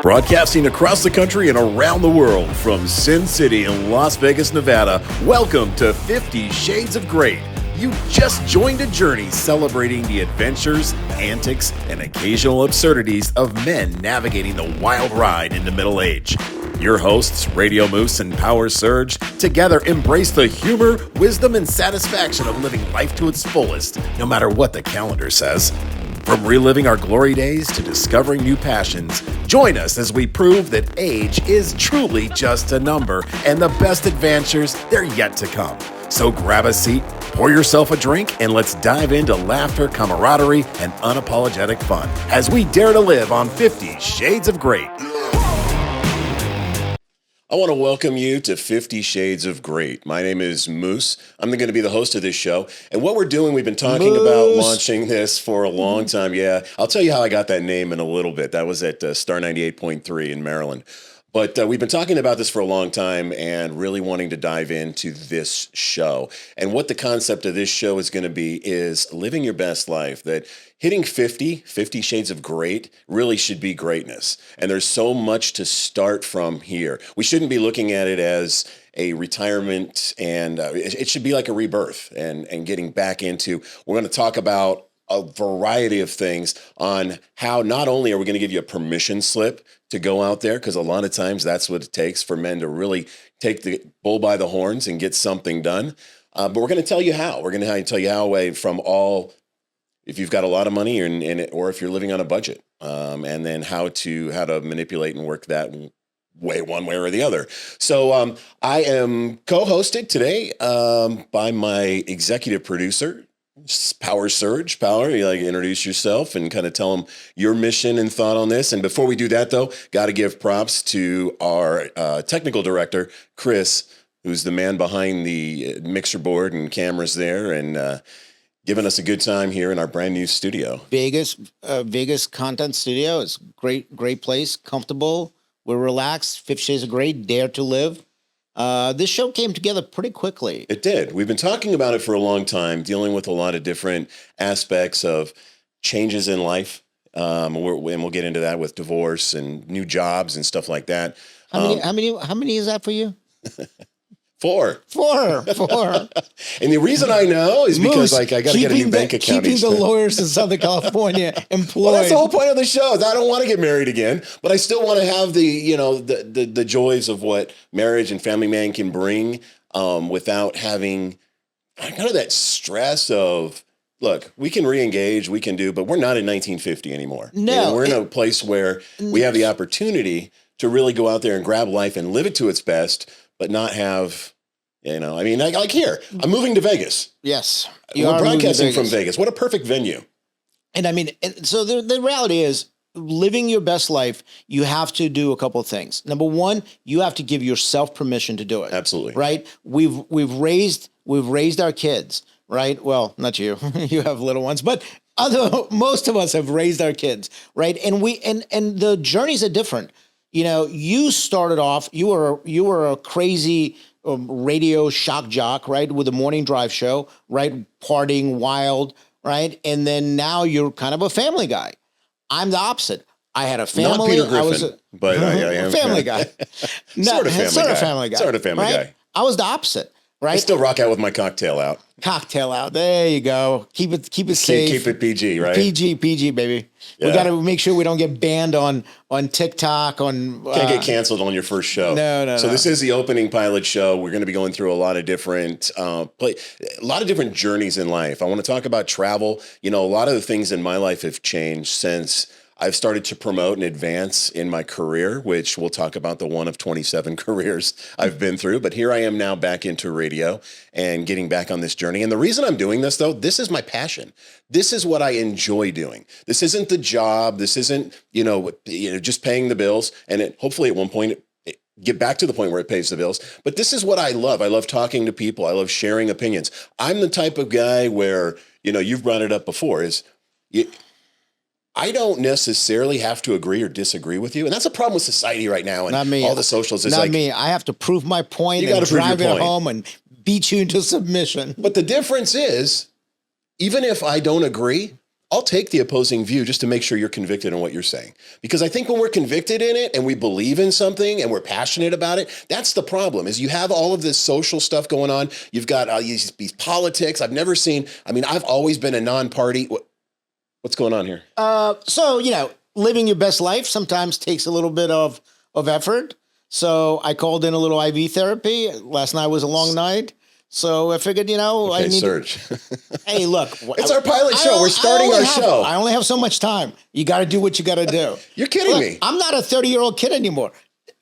Broadcasting across the country and around the world from Sin City in Las Vegas, Nevada, welcome to 50 Shades of Great. You just joined a journey celebrating the adventures, antics, and occasional absurdities of men navigating the wild ride into middle age. Your hosts, Radio Moose and Power Surge, together embrace the humor, wisdom, and satisfaction of living life to its fullest, no matter what the calendar says. From reliving our glory days to discovering new passions, join us as we prove that age is truly just a number and the best adventures, they're yet to come. So grab a seat, pour yourself a drink, and let's dive into laughter, camaraderie, and unapologetic fun as we dare to live on 50 Shades of Great. I want to welcome you to 50 Shades of Great. My name is Moose. I'm going to be the host of this show. And what we're doing, we've been talking about launching this for a long time. Yeah, I'll tell you how I got that name in a little bit. That was at Star 98.3 in Maryland. But we've been talking about this for a long time and really wanting to dive into this show. And what the concept of this show is going to be is living your best life, that hitting 50 Shades of Great really should be greatness. And there's so much to start from here. We shouldn't be looking at it as a retirement, and it should be like a rebirth and getting back into, we're going to talk about a variety of things on how not only are we going to give you a permission slip to go out there, because a lot of times that's what it takes for men to really take the bull by the horns and get something done. But we're going to tell you how. We're going to tell you how away from all, if you've got a lot of money or if you're living on a budget, and then how to manipulate and work that way, one way or the other. So I am co-hosted today by my executive producer, Power Surge. Power, you like introduce yourself and kind of tell them your mission and thought on this. And before we do that, though, got to give props to our technical director, Chris, who's the man behind the mixer board and cameras there, and giving us a good time here in our brand new studio. Vegas Content Studio. It's great place, comfortable. We're relaxed. 50 Shades of Grey, dare to live. This show came together pretty quickly. It did. We've been talking about it for a long time, dealing with a lot of different aspects of changes in life. And we'll get into that with divorce and new jobs and stuff like that. How many is that for you? Four. And the reason I know is because I got to get a new bank account. Keeping the lawyers in Southern California employed. Well, that's the whole point of the show. Is I don't want to get married again, but I still want to have the joys of what marriage and family man can bring, without having kind of that stress of, look, we can re-engage, we can do, but we're not in 1950 anymore. No, we're in a place where we have the opportunity to really go out there and grab life and live it to its best, but not have, like here, I'm moving to Vegas. Yes. We're broadcasting from Vegas. What a perfect venue. And so the reality is, living your best life, you have to do a couple of things. Number one, you have to give yourself permission to do it. Absolutely. Right? We've raised our kids, right? Well, not you. You have little ones, but most of us have raised our kids, right? And the journeys are different. You started off, you were a crazy radio shock jock, right? With the morning drive show, right? Partying wild, right? And then now you're kind of a family guy. I'm the opposite. I had a family. Not Peter Griffin, but I am a family guy. Sort of family guy. Sort of family guy. I was the opposite. Right? I still rock out with my cocktail out. There you go. Keep it safe. Keep it PG, right? PG, baby. Yeah. We got to make sure we don't get banned on TikTok. Can't get canceled on your first show. No. So this is the opening pilot show. We're going to be going through a lot of different journeys in life. I want to talk about travel. A lot of the things in my life have changed since I've started to promote and advance in my career, which we'll talk about the one of 27 careers I've been through. But here I am now back into radio and getting back on this journey. And the reason I'm doing this, though, this is my passion. This is what I enjoy doing. This isn't the job. This isn't, just paying the bills. And hopefully at one point, get back to the point where it pays the bills. But this is what I love. I love talking to people. I love sharing opinions. I'm the type of guy where, you've brought it up before, I don't necessarily have to agree or disagree with you. And that's a problem with society right now. And not me. All the socials. Not me. I have to prove my point and drive it home and beat you into submission. But the difference is, even if I don't agree, I'll take the opposing view just to make sure you're convicted in what you're saying. Because I think when we're convicted in it and we believe in something and we're passionate about it, that's the problem. Is you have all of this social stuff going on. You've got these politics. I've never seen. I mean, I've always been a non-party. What's going on here? So, living your best life sometimes takes a little bit of effort. So I called in a little IV therapy. Last night was a long night. So I figured, I need Serge. Hey, look. It's our pilot show. We're starting our show. I only have so much time. You got to do what you got to do. You're kidding me. I'm not a 30-year-old kid anymore.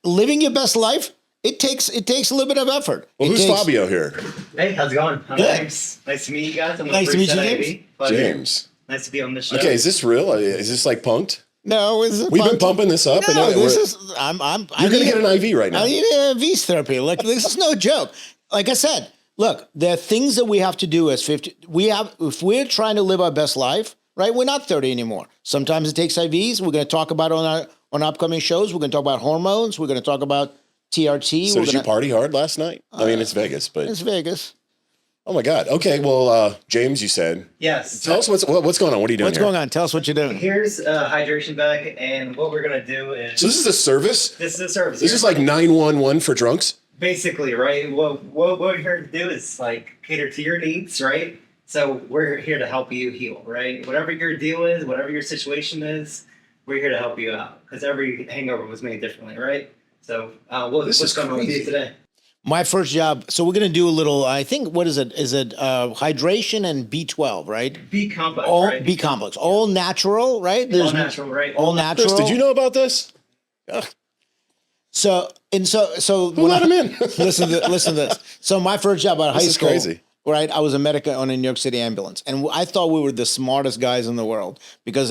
Living your best life, it takes a little bit of effort. Well, who's Fabio here? Hey, how's it going? I'm James. Nice to meet you guys. Nice to meet you, James. James. Nice to be on the show. Okay, is this real? Is this like punked? No, we've been pumping this up. No, and this is. You're going to get an IV right now. I need an IV therapy. Look, this is no joke. Like I said, look, there are things that we have to do as 50. If we're trying to live our best life, right? We're not 30 anymore. Sometimes it takes IVs. We're going to talk about on upcoming shows. We're going to talk about hormones. We're going to talk about TRT. So did you party hard last night? I mean, it's Vegas, but it's Vegas. Oh my God. Okay. Well, James, you said. Yes. Tell us what's going on. What are you doing? What's going on? Tell us what you're doing. Here's a hydration bag, and what we're gonna do is. So this is a service. This is a service. This is like 911 for drunks. Basically, right? What we're here to do is like cater to your needs, right? So we're here to help you heal, right? Whatever your deal is, whatever your situation is, we're here to help you out because every hangover was made differently, right? So what's going on with you today? My first job. So we're going to do a little, I think, what is it? Is it hydration and B12, right? B complex, right? B complex. All natural, right? All natural, right? All natural. Chris, did you know about this? Ugh. So who let him in? listen to this. So my first job out of high school, crazy. Right? I was a medic on a New York City ambulance, and I thought we were the smartest guys in the world because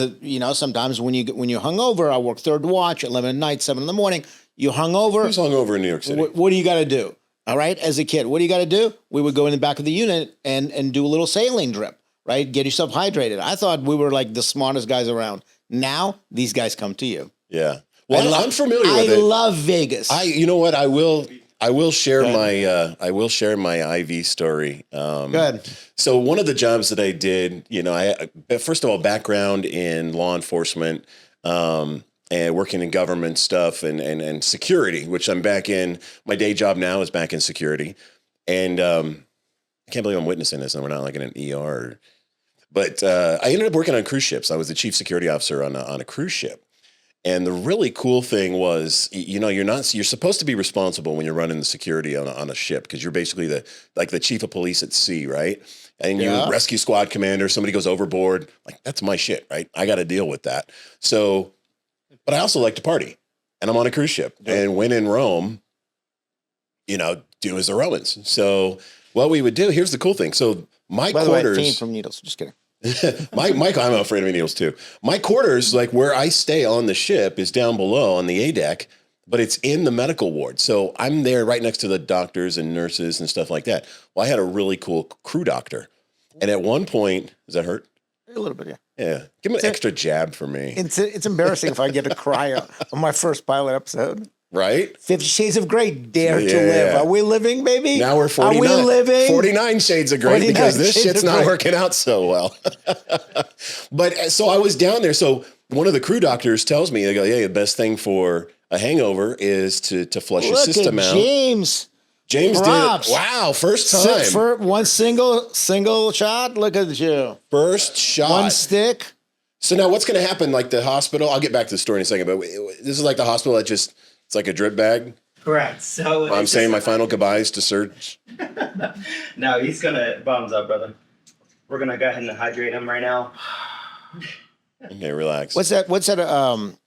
sometimes when you're hungover, I work third watch, 11 at night, 7 in the morning. You hungover. Who's hungover in New York City? What do you got to do? All right, as a kid, what do you got to do? We would go in the back of the unit and do a little saline drip, right? Get yourself hydrated. I thought we were like the smartest guys around. Now these guys come to you. Yeah. Well, I'm familiar with it. I love Vegas. You know what? I will share my IV story. Good. So one of the jobs that I did, first of all, background in law enforcement, and working in government stuff and security, which I'm back in. My day job now is back in security. And I can't believe I'm witnessing this and we're not like in an ER. But I ended up working on cruise ships. I was the chief security officer on a cruise ship. And the really cool thing was, you're supposed to be responsible when you're running the security on a ship because you're basically the chief of police at sea, right? And you're rescue squad commander, somebody goes overboard. Like, that's my shit, right? I got to deal with that. So, but I also like to party, and I'm on a cruise ship. Yeah. And when in Rome, do as the Romans. So what we would do, here's the cool thing. So my By quarters. the way, from needles. Just kidding. Mike, I'm afraid of needles too. My quarters, like where I stay on the ship, is down below on the A deck, but it's in the medical ward. So I'm there right next to the doctors and nurses and stuff like that. Well, I had a really cool crew doctor. And at one point, does that hurt? A little bit, yeah. Yeah. Give him an extra jab for me. It's embarrassing if I get to cry on my first pilot episode. Right? 50 Shades of Grey, Dare to Live. Are we living, baby? Now we're 49. Are we living? 49 Shades of Grey because this shit's not working out so well. But so I was down there. So one of the crew doctors tells me, they go, the best thing for a hangover is to flush your system out. James Props. did it. Wow, first time. For one single shot. Look at you. First shot. One stick. So now what's going to happen? Like the hospital, I'll get back to the story in a second, but this is like the hospital that it's like a drip bag. Correct. So I'm saying my final goodbyes to Serge. No, he's going to bottoms up, brother. We're going to go ahead and hydrate him right now. Okay, relax. What's that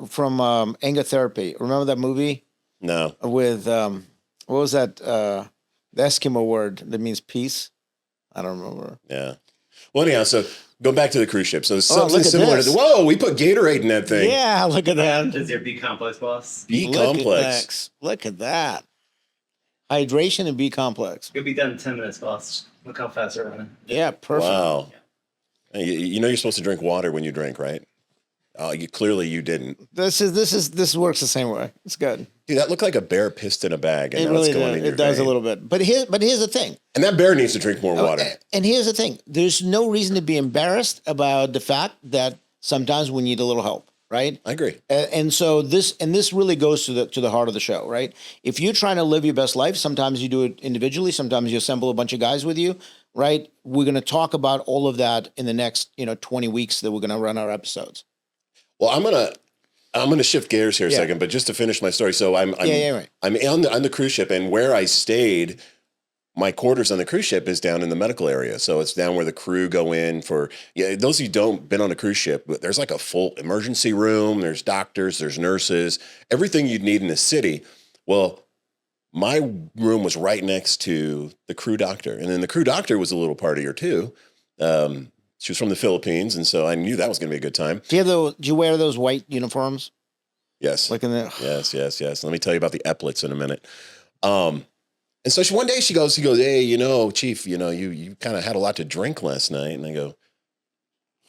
from Anger Therapy? Remember that movie? No. With what was that? The Eskimo word that means peace. I don't remember. Yeah. Well, anyhow, so go back to the cruise ship. So something similar to whoa, we put Gatorade in that thing. Yeah, look at that. This is your B complex, boss. B complex. Look at that. Hydration and B complex. You'll be done in 10 minutes, boss. Look how fast we're running. Yeah, perfect. Wow. Yeah. You're supposed to drink water when you drink, right? Clearly you didn't. This works the same way. It's good. Dude, that looked like a bear pissed in a bag, and It now it's really going does. in your It does a vein. little bit. But here's the thing. And that bear needs to drink more water. And here's the thing. There's no reason to be embarrassed about the fact that sometimes we need a little help, right? I agree. And so this really goes to the heart of the show, right? If you're trying to live your best life, sometimes you do it individually, sometimes you assemble a bunch of guys with you, right? We're going to talk about all of that in the next, 20 weeks that we're going to run our episodes. Well, I'm gonna shift gears here a second, but just to finish my story. So I'm right. I'm on the cruise ship, and where I stayed, my quarters on the cruise ship is down in the medical area. So it's down where the crew go in for, those of you who don't been on a cruise ship, but there's like a full emergency room, there's doctors, there's nurses, everything you'd need in a city. Well, my room was right next to the crew doctor. And then the crew doctor was a little partier too. She was from the Philippines, and so I knew that was going to be a good time. Do you wear those white uniforms? Yes. Like in the Yes. Let me tell you about the epaulets in a minute. And so one day she goes, hey, Chief, you kind of had a lot to drink last night. And I go,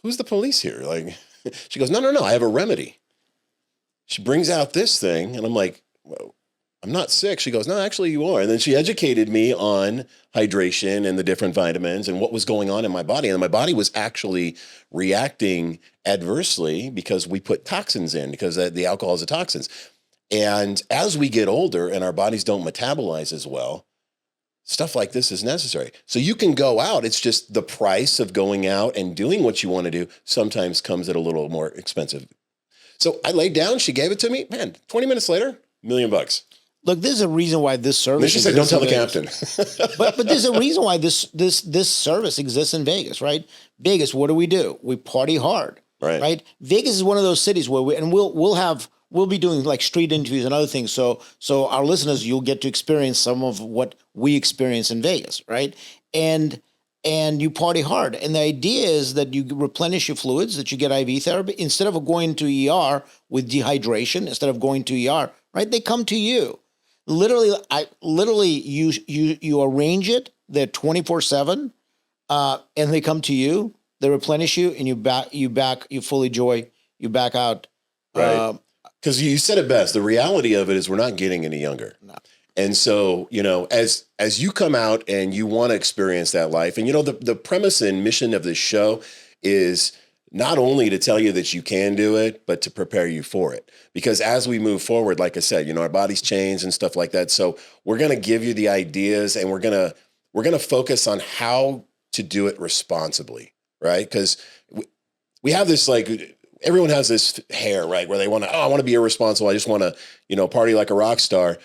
who's the police here? Like, she goes, no, I have a remedy. She brings out this thing, and I'm like, well, I'm not sick. She goes, no, actually you are. And then she educated me on hydration and the different vitamins and what was going on in my body. And my body was actually reacting adversely because we put toxins in, because the alcohol is a toxins. And as we get older and our bodies don't metabolize as well, stuff like this is necessary. So you can go out. It's just the price of going out and doing what you want to do sometimes comes at a little more expensive. So I laid down. She gave it to me. Man, 20 minutes later, $1 million. Look, there's a reason why this service. And then she said, "Don't tell the exists in captain." but there's a reason why this service exists in Vegas, right? Vegas, what do? We party hard, right? Vegas is one of those cities where we'll be doing like street interviews and other things. So our listeners, you'll get to experience some of what we experience in Vegas, right? And you party hard. And the idea is that you replenish your fluids, that you get IV therapy instead of going to ER with dehydration, instead of going to ER, right? They come to you. Literally, you arrange it. They're 24/7, and they come to you. They replenish you, and you fully joy. You back out. Right. Because you said it best. The reality of it is we're not getting any younger. No. And so, as you come out and you want to experience that life, and the premise and mission of this show is not only to tell you that you can do it, but to prepare you for it. Because as we move forward, like I said, our bodies change and stuff like that. So we're going to give you the ideas, and we're going to focus on how to do it responsibly, right? Because we have this, like, everyone has this hair, right? Where they want to, I want to be irresponsible. I just want to, party like a rock star.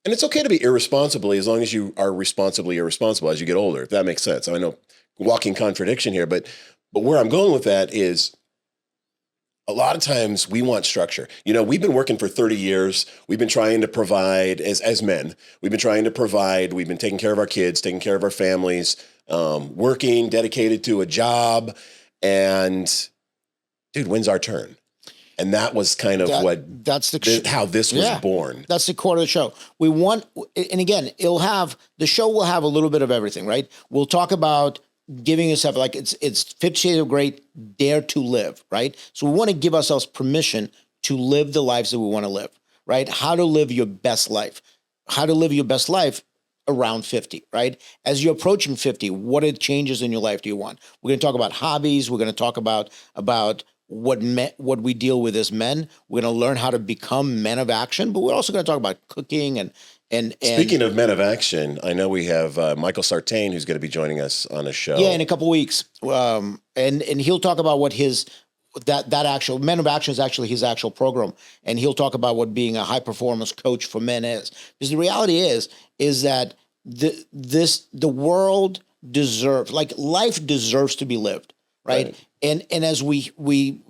And it's okay to be irresponsibly as long as you are responsibly irresponsible as you get older, if that makes sense. I know walking contradiction here, but where I'm going with that is a lot of times we want structure. We've been working for 30 years. We've been trying to provide as men. We've been trying to provide. We've been taking care of our kids, taking care of our families, working, dedicated to a job. And dude, when's our turn? And that was kind of how this was born. That's the core of the show. We want, and again, the show will have a little bit of everything, right? We'll talk about giving yourself, like it's 50 Shades of Grey, dare to live, right? So we want to give ourselves permission to live the lives that we want to live, right? How to live your best life. How to live your best life around 50, right? As you're approaching 50, what changes in your life do you want? We're going to talk about hobbies. We're going to talk about what we deal with as men. We're going to learn how to become men of action, but we're also going to talk about cooking and speaking of men of action, I know we have Michael Sartain who's going to be joining us on a show. Yeah, in a couple of weeks, and he'll talk about what that actual Men of Action is actually his actual program, and he'll talk about what being a high performance coach for men is. Because the reality is that the world deserves, like, life deserves to be lived, right? And as we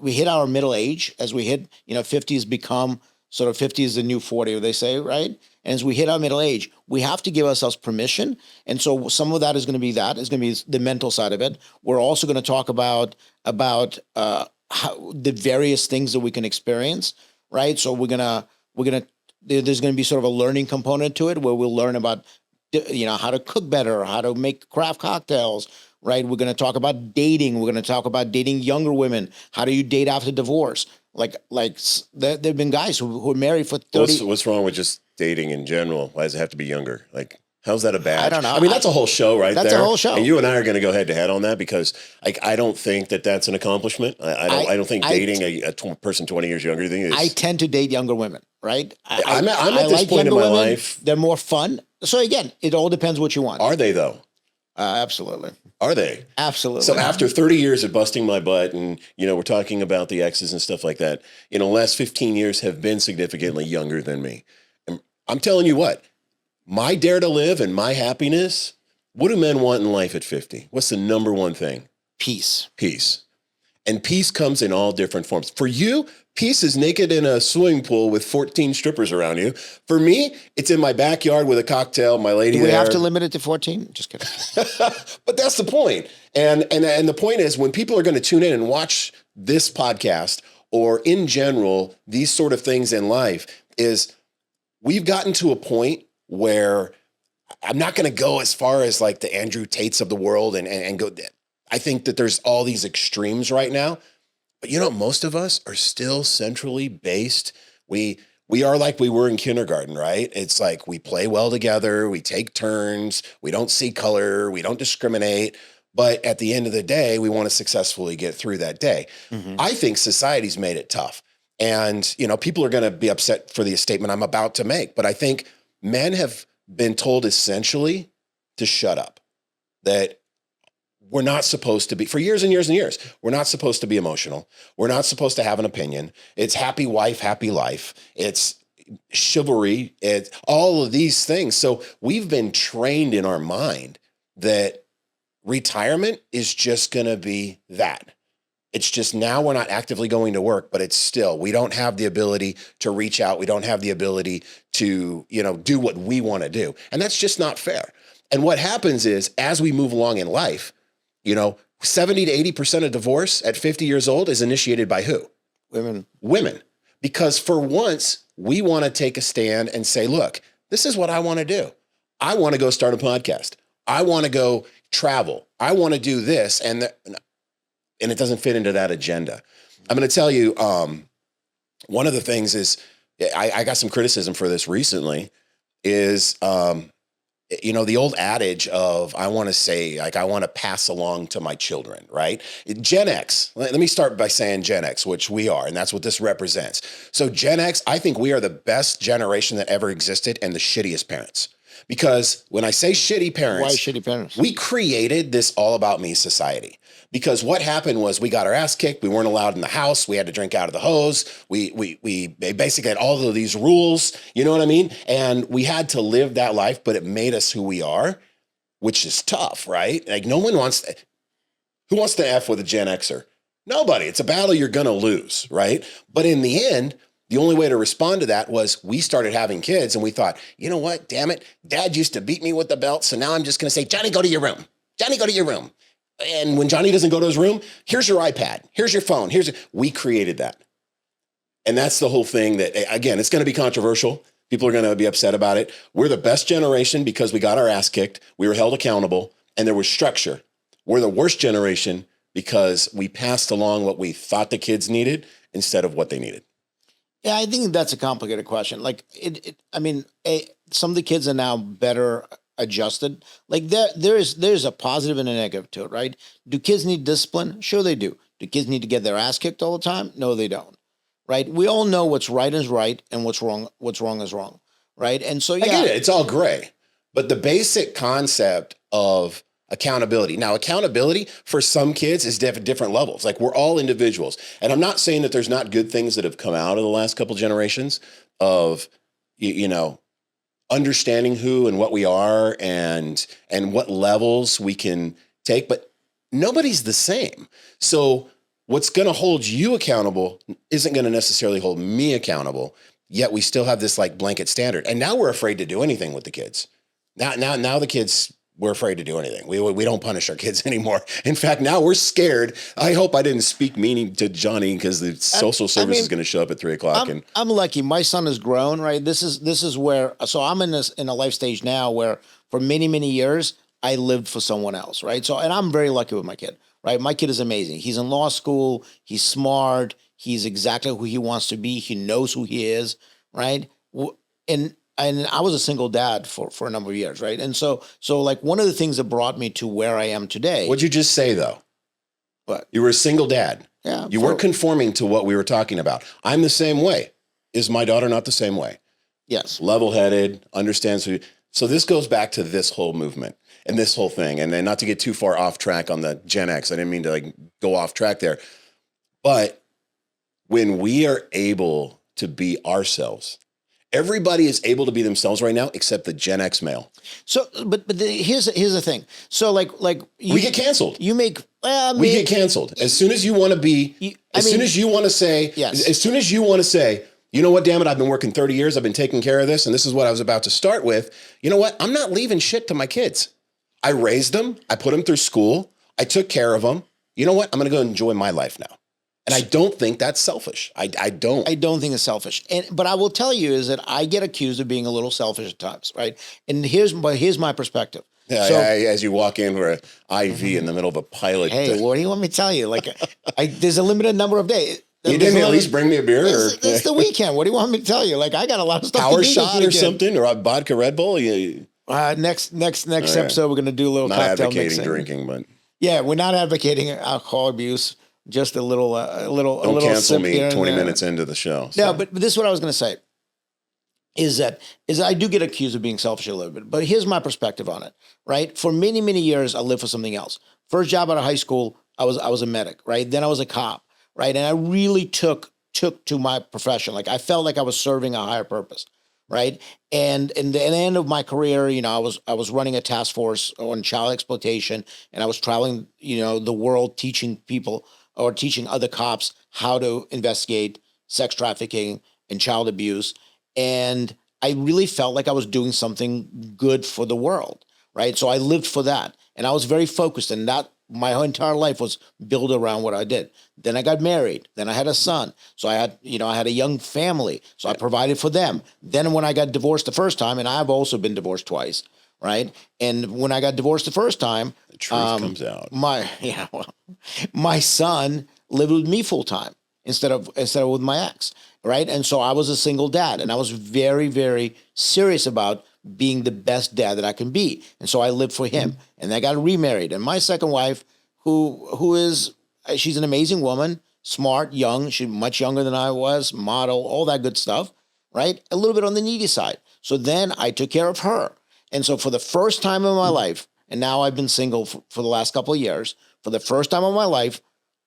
hit our middle age, as we hit 50 has become sort of 50 is the new 40, they say, right? And as we hit our middle age, we have to give ourselves permission. And so some of that is going to be the mental side of it. We're also going to talk about how the various things that we can experience, right? So there's going to be sort of a learning component to it where we'll learn about, how to cook better, how to make craft cocktails, right? We're going to talk about dating. We're going to talk about dating younger women. How do you date after divorce? There've been guys who are married for 30. What's wrong with just dating in general? Why does it have to be younger? Like, how's that a badge? I don't know. I mean, that's a whole show right That's there. a whole show. And you and I are going to go head to head on that because I don't think that that's an accomplishment. I don't think dating a person 20 years younger than you is. I tend to date younger women, right? I'm at this point in younger my women. life. They're more fun. So again, it all depends what you want. Are they though? Absolutely. Are they? Absolutely. So after 30 years of busting my butt and, we're talking about the exes and stuff like that, the last 15 years have been significantly younger than me. And I'm telling you what, my dare to live and my happiness, what do men want in life at 50? What's the number one thing? Peace. Peace. And peace comes in all different forms. For you, peace is naked in a swimming pool with 14 strippers around you. For me, it's in my backyard with a cocktail, my lady Do we there. have to limit it to 14? Just kidding. But that's the point. And the point is when people are going to tune in and watch this podcast or in general, these sort of things in life is we've gotten to a point where I'm not going to go as far as like the Andrew Tates of the world and go. I think that there's all these extremes right now, but most of us are still centrally based. We are like we were in kindergarten, right? It's like we play well together. We take turns. We don't see color. We don't discriminate. But at the end of the day, we want to successfully get through that day. Mm-hmm. I think society's made it tough. And, people are going to be upset for the statement I'm about to make. But I think men have been told essentially to shut up, that we're not supposed to be, for years and years and years, we're not supposed to be emotional. We're not supposed to have an opinion. It's happy wife, happy life. It's chivalry. It's all of these things. So we've been trained in our mind that retirement is just going to be that. It's just now we're not actively going to work, but it's still, we don't have the ability to reach out. We don't have the ability to, do what we want to do. And that's just not fair. And what happens is as we move along in life, 70 to 80% of divorce at 50 years old is initiated by who? Women. Because for once, we want to take a stand and say, look, this is what I want to do. I want to go start a podcast. I want to go travel. I want to do this. And it doesn't fit into that agenda. I'm going to tell you, one of the things is, I got some criticism for this recently, is, the old adage of, I want to pass along to my children, right? Gen X, let me start by saying Gen X, which we are, and that's what this represents. So Gen X, I think we are the best generation that ever existed and the shittiest parents. Because when I say shitty parents, why shitty parents? We created this all about me society. Because what happened was we got our ass kicked. We weren't allowed in the house. We had to drink out of the hose. We basically had all of these rules. You know what I mean? And we had to live that life, but it made us who we are, which is tough, right? Like who wants to F with a Gen Xer? Nobody. It's a battle you're going to lose, right? But in the end, the only way to respond to that was we started having kids and we thought, you know what? Damn it. Dad used to beat me with the belt. So now I'm just going to say, Johnny, go to your room. Johnny, go to your room. And when Johnny doesn't go to his room, here's your iPad. Here's your phone. We created that. And that's the whole thing that, again, it's going to be controversial. People are going to be upset about it. We're the best generation because we got our ass kicked. We were held accountable and there was structure. We're the worst generation because we passed along what we thought the kids needed instead of what they needed. Yeah, I think that's a complicated question. Like some of the kids are now better adjusted. Like there's a positive and a negative to it, right? Do kids need discipline? Sure they do. Do kids need to get their ass kicked all the time? No, they don't. Right? We all know what's right is right and what's wrong is wrong. Right? And so, yeah. I get it. It's all gray. But the basic concept of accountability. Now, accountability for some kids is different levels. Like we're all individuals. And I'm not saying that there's not good things that have come out of the last couple generations of, understanding who and what we are and what levels we can take, but nobody's the same. So what's going to hold you accountable isn't going to necessarily hold me accountable, yet we still have this like blanket standard. And now we're afraid to do anything with the kids. Now the kids, we're afraid to do anything. We don't punish our kids anymore. In fact, now we're scared. I hope I didn't speak meaning to Johnny because the social service is going to show up at 3:00. I'm lucky. My son has grown, right? This is where, so I'm in a life stage now where for many, many years, I lived for someone else, right? So, and I'm very lucky with my kid, right? My kid is amazing. He's in law school. He's smart. He's exactly who he wants to be. He knows who he is, right? And I was a single dad for a number of years, right? And so like one of the things that brought me to where I am today. What'd you just say though? What? You were a single dad. Yeah. You weren't conforming to what we were talking about. I'm the same way. Is my daughter not the same way? Yes. Level-headed, understands who. So this goes back to this whole movement and this whole thing. And then not to get too far off track on the Gen X. I didn't mean to like go off track there. But when we are able to be ourselves, everybody is able to be themselves right now, except the Gen X male. So, here's the thing. So, like we get canceled. You make we get canceled as soon as you want to be. Soon as you want to say, yes. As soon as you want to say, you know what, damn it, I've been working 30 years. I've been taking care of this, and this is what I was about to start with. You know what? I'm not leaving shit to my kids. I raised them. I put them through school. I took care of them. You know what? I'm going to go enjoy my life now. And I don't think that's selfish. I don't. I don't think it's selfish. But I will tell you is that I get accused of being a little selfish at times, right? And here's my perspective. Yeah, so, as you walk in for an IV in the middle of a pilot. Hey, what do you want me to tell you? Like, there's a limited number of days. You didn't at least bring me a beer? It's the weekend. What do you want me to tell you? Like, I got a lot of stuff Power to do shot or something, or a vodka Red Bull? Next episode, we're going to do a little not cocktail advocating mixing. Drinking, but yeah, we're not advocating alcohol abuse. Just a little. Don't cancel me 20 minutes into the show. So. No, but this is what I was going to say. Is that I do get accused of being selfish a little bit, but here's my perspective on it. Right, for many years, I lived for something else. First job out of high school, I was a medic. Right, then I was a cop. Right, and I really took to my profession. Like I felt like I was serving a higher purpose. Right, and in the end of my career, you know, I was running a task force on child exploitation, and I was traveling, you know, the world teaching people or teaching other cops how to investigate sex trafficking and child abuse. And I really felt like I was doing something good for the world, right? So I lived for that. And I was very focused, and that my whole entire life was built around what I did. Then I got married. Then I had a son. So I had a young family. So I provided for them. Then when I got divorced the first time, and I've also been divorced twice, right? And when I got divorced the first time, the truth comes out. My son lived with me full time instead of with my ex, right? And so I was a single dad, and I was very, very serious about being the best dad that I can be. And so I lived for him, and I got remarried. And my second wife, she's an amazing woman, smart, young, she's much younger than I was, model, all that good stuff, right? A little bit on the needy side. So then I took care of her. And so for the first time in my life, and now I've been single for the last couple of years, for the first time in my life,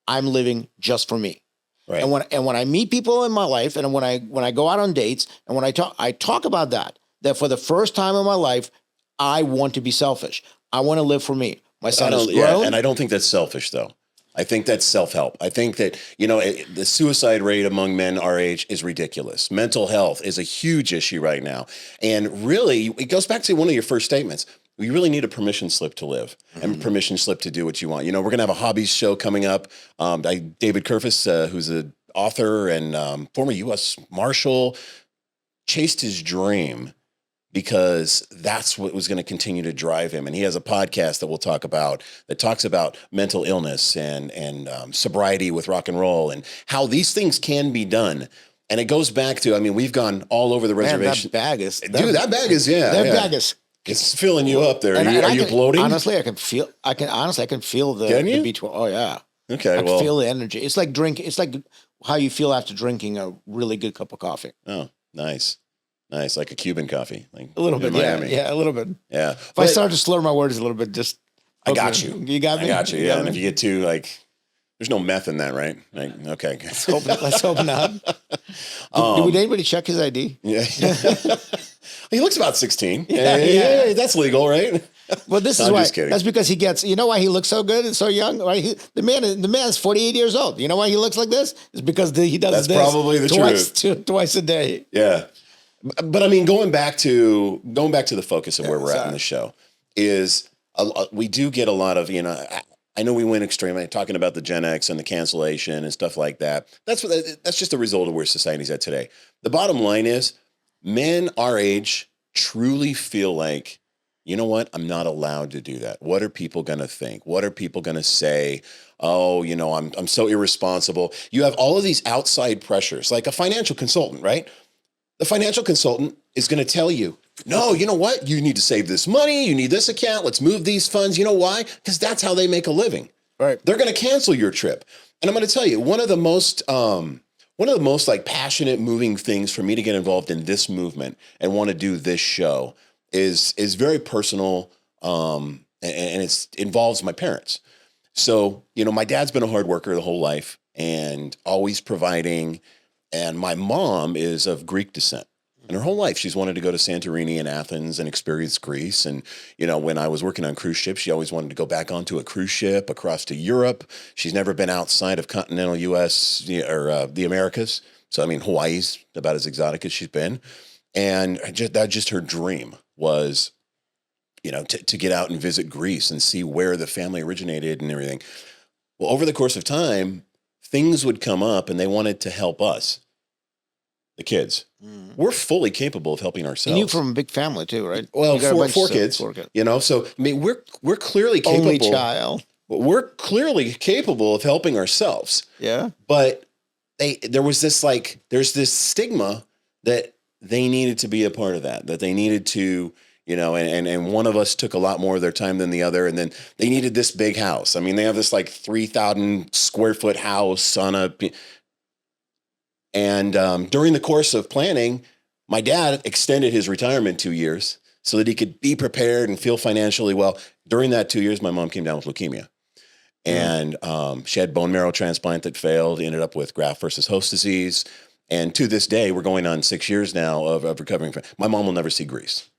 I'm living just for me. Right. And when I meet people in my life, and when I go out on dates, and when I talk about that for the first time in my life, I want to be selfish. I want to live for me. My son is grown. Yeah, and I don't think that's selfish, though. I think that's self-help. I think that, you know, the suicide rate among men our age is ridiculous. Mental health is a huge issue right now. And really, it goes back to one of your first statements. We really need a permission slip to live and permission slip to do what you want. You know, we're going to have a hobbies show coming up. David Kerfis, who's an author and former U.S. Marshal, chased his dream because that's what was going to continue to drive him. And he has a podcast that we'll talk about that talks about mental illness and sobriety with rock and roll and how these things can be done. And it goes back to, I mean, we've gone all over the reservation. That bag is it's filling you up there. Are you bloating? Honestly, I can feel the B12. Oh yeah. Okay. I can feel the energy. It's like it's like how you feel after drinking a really good cup of coffee. Oh, nice. Nice. Like a Cuban coffee. Like a little bit. Miami. Yeah, a little bit. Yeah. If I start to slur my words a little bit, just I got you. You got me? I got you. Yeah. And if you get too there's no meth in that, right? Like, okay. Let's hope not. Did anybody check his ID? Yeah. He looks about 16. Yeah, that's legal, right? Well, this is why. Just kidding. That's because he gets. You know why he looks so good and so young? Right? The man is 48 years old. You know why he looks like this? It's because he does this probably the truth. Twice a day. Yeah, but I mean, going back to the focus of where we're at in the show is we do get a lot of, you know. I know we went extreme talking about the Gen X and the cancellation and stuff like that. That's just a result of where society's at today. The bottom line is, men our age truly feel like you know what? I'm not allowed to do that. What are people going to think? What are people going to say? Oh, I'm so irresponsible. You have all of these outside pressures, like a financial consultant, right? The financial consultant is going to tell you, no, you know what? You need to save this money. You need this account. Let's move these funds. You know why? Because that's how they make a living. Right. They're going to cancel your trip. And I'm going to tell you, one of the most like passionate, moving things for me to get involved in this movement and want to do this show is very personal, and it involves my parents. So, my dad's been a hard worker the whole life and always providing. And my mom is of Greek descent. And her whole life, she's wanted to go to Santorini and Athens and experience Greece. And, when I was working on cruise ships, she always wanted to go back onto a cruise ship across to Europe. She's never been outside of continental U.S. or the Americas. So, Hawaii's about as exotic as she's been. And just her dream was, to get out and visit Greece and see where the family originated and everything. Well, over the course of time, things would come up and they wanted to help us, the kids. We're fully capable of helping ourselves. And you from a big family too, right? Well, four kids. So we're clearly capable. Only child. We're clearly capable of helping ourselves. Yeah. But there's this stigma that they needed to be a part of that they needed to, and one of us took a lot more of their time than the other. And then they needed this big house. They have this like 3,000 square foot house and during the course of planning, my dad extended his retirement 2 years so that he could be prepared and feel financially well. During that 2 years, my mom came down with leukemia. And she had bone marrow transplant that failed, ended up with graft versus host disease. And to this day, we're going on 6 years now of recovering from. My mom will never see Greece.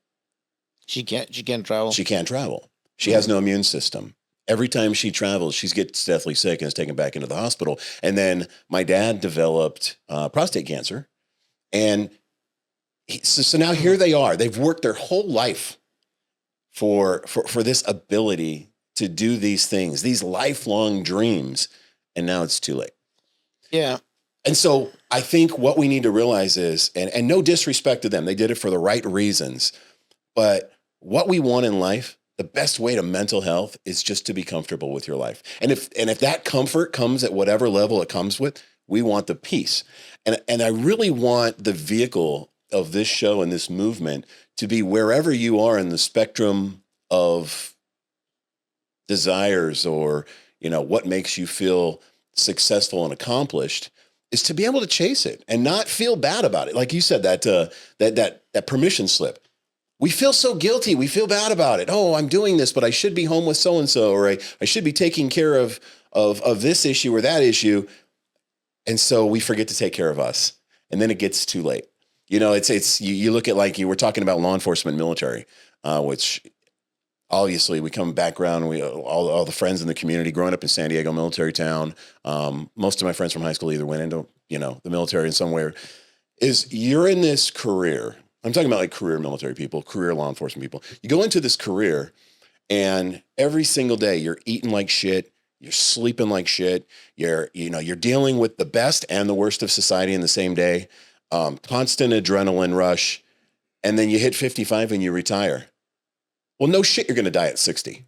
She can't travel. She can't travel. She has no immune system. Every time she travels, she gets deathly sick and is taken back into the hospital. And then my dad developed prostate cancer. And so now here they are. They've worked their whole life for this ability to do these things, these lifelong dreams. And now it's too late. Yeah. And so I think what we need to realize is, and no disrespect to them, they did it for the right reasons. But what we want in life, the best way to mental health is just to be comfortable with your life. And if that comfort comes at whatever level it comes with, we want the peace. And I really want the vehicle of this show and this movement to be wherever you are in the spectrum of desires or, what makes you feel successful and accomplished, is to be able to chase it and not feel bad about it. Like you said, that permission slip. We feel so guilty. We feel bad about it. Oh, I'm doing this, but I should be home with so-and-so, or I should be taking care of this issue or that issue. And so we forget to take care of us. And then it gets too late. It's you look at, like you were talking about, law enforcement, military, which obviously we come background. We all the friends in the community growing up in San Diego, military town. Most of my friends from high school either went into, the military in somewhere. You're in this career. I'm talking about like career military people, career law enforcement people. You go into this career and every single day you're eating like shit. You're sleeping like shit. You're dealing with the best and the worst of society in the same day. Constant adrenaline rush. And then you hit 55 and you retire. Well, no shit, you're going to die at 60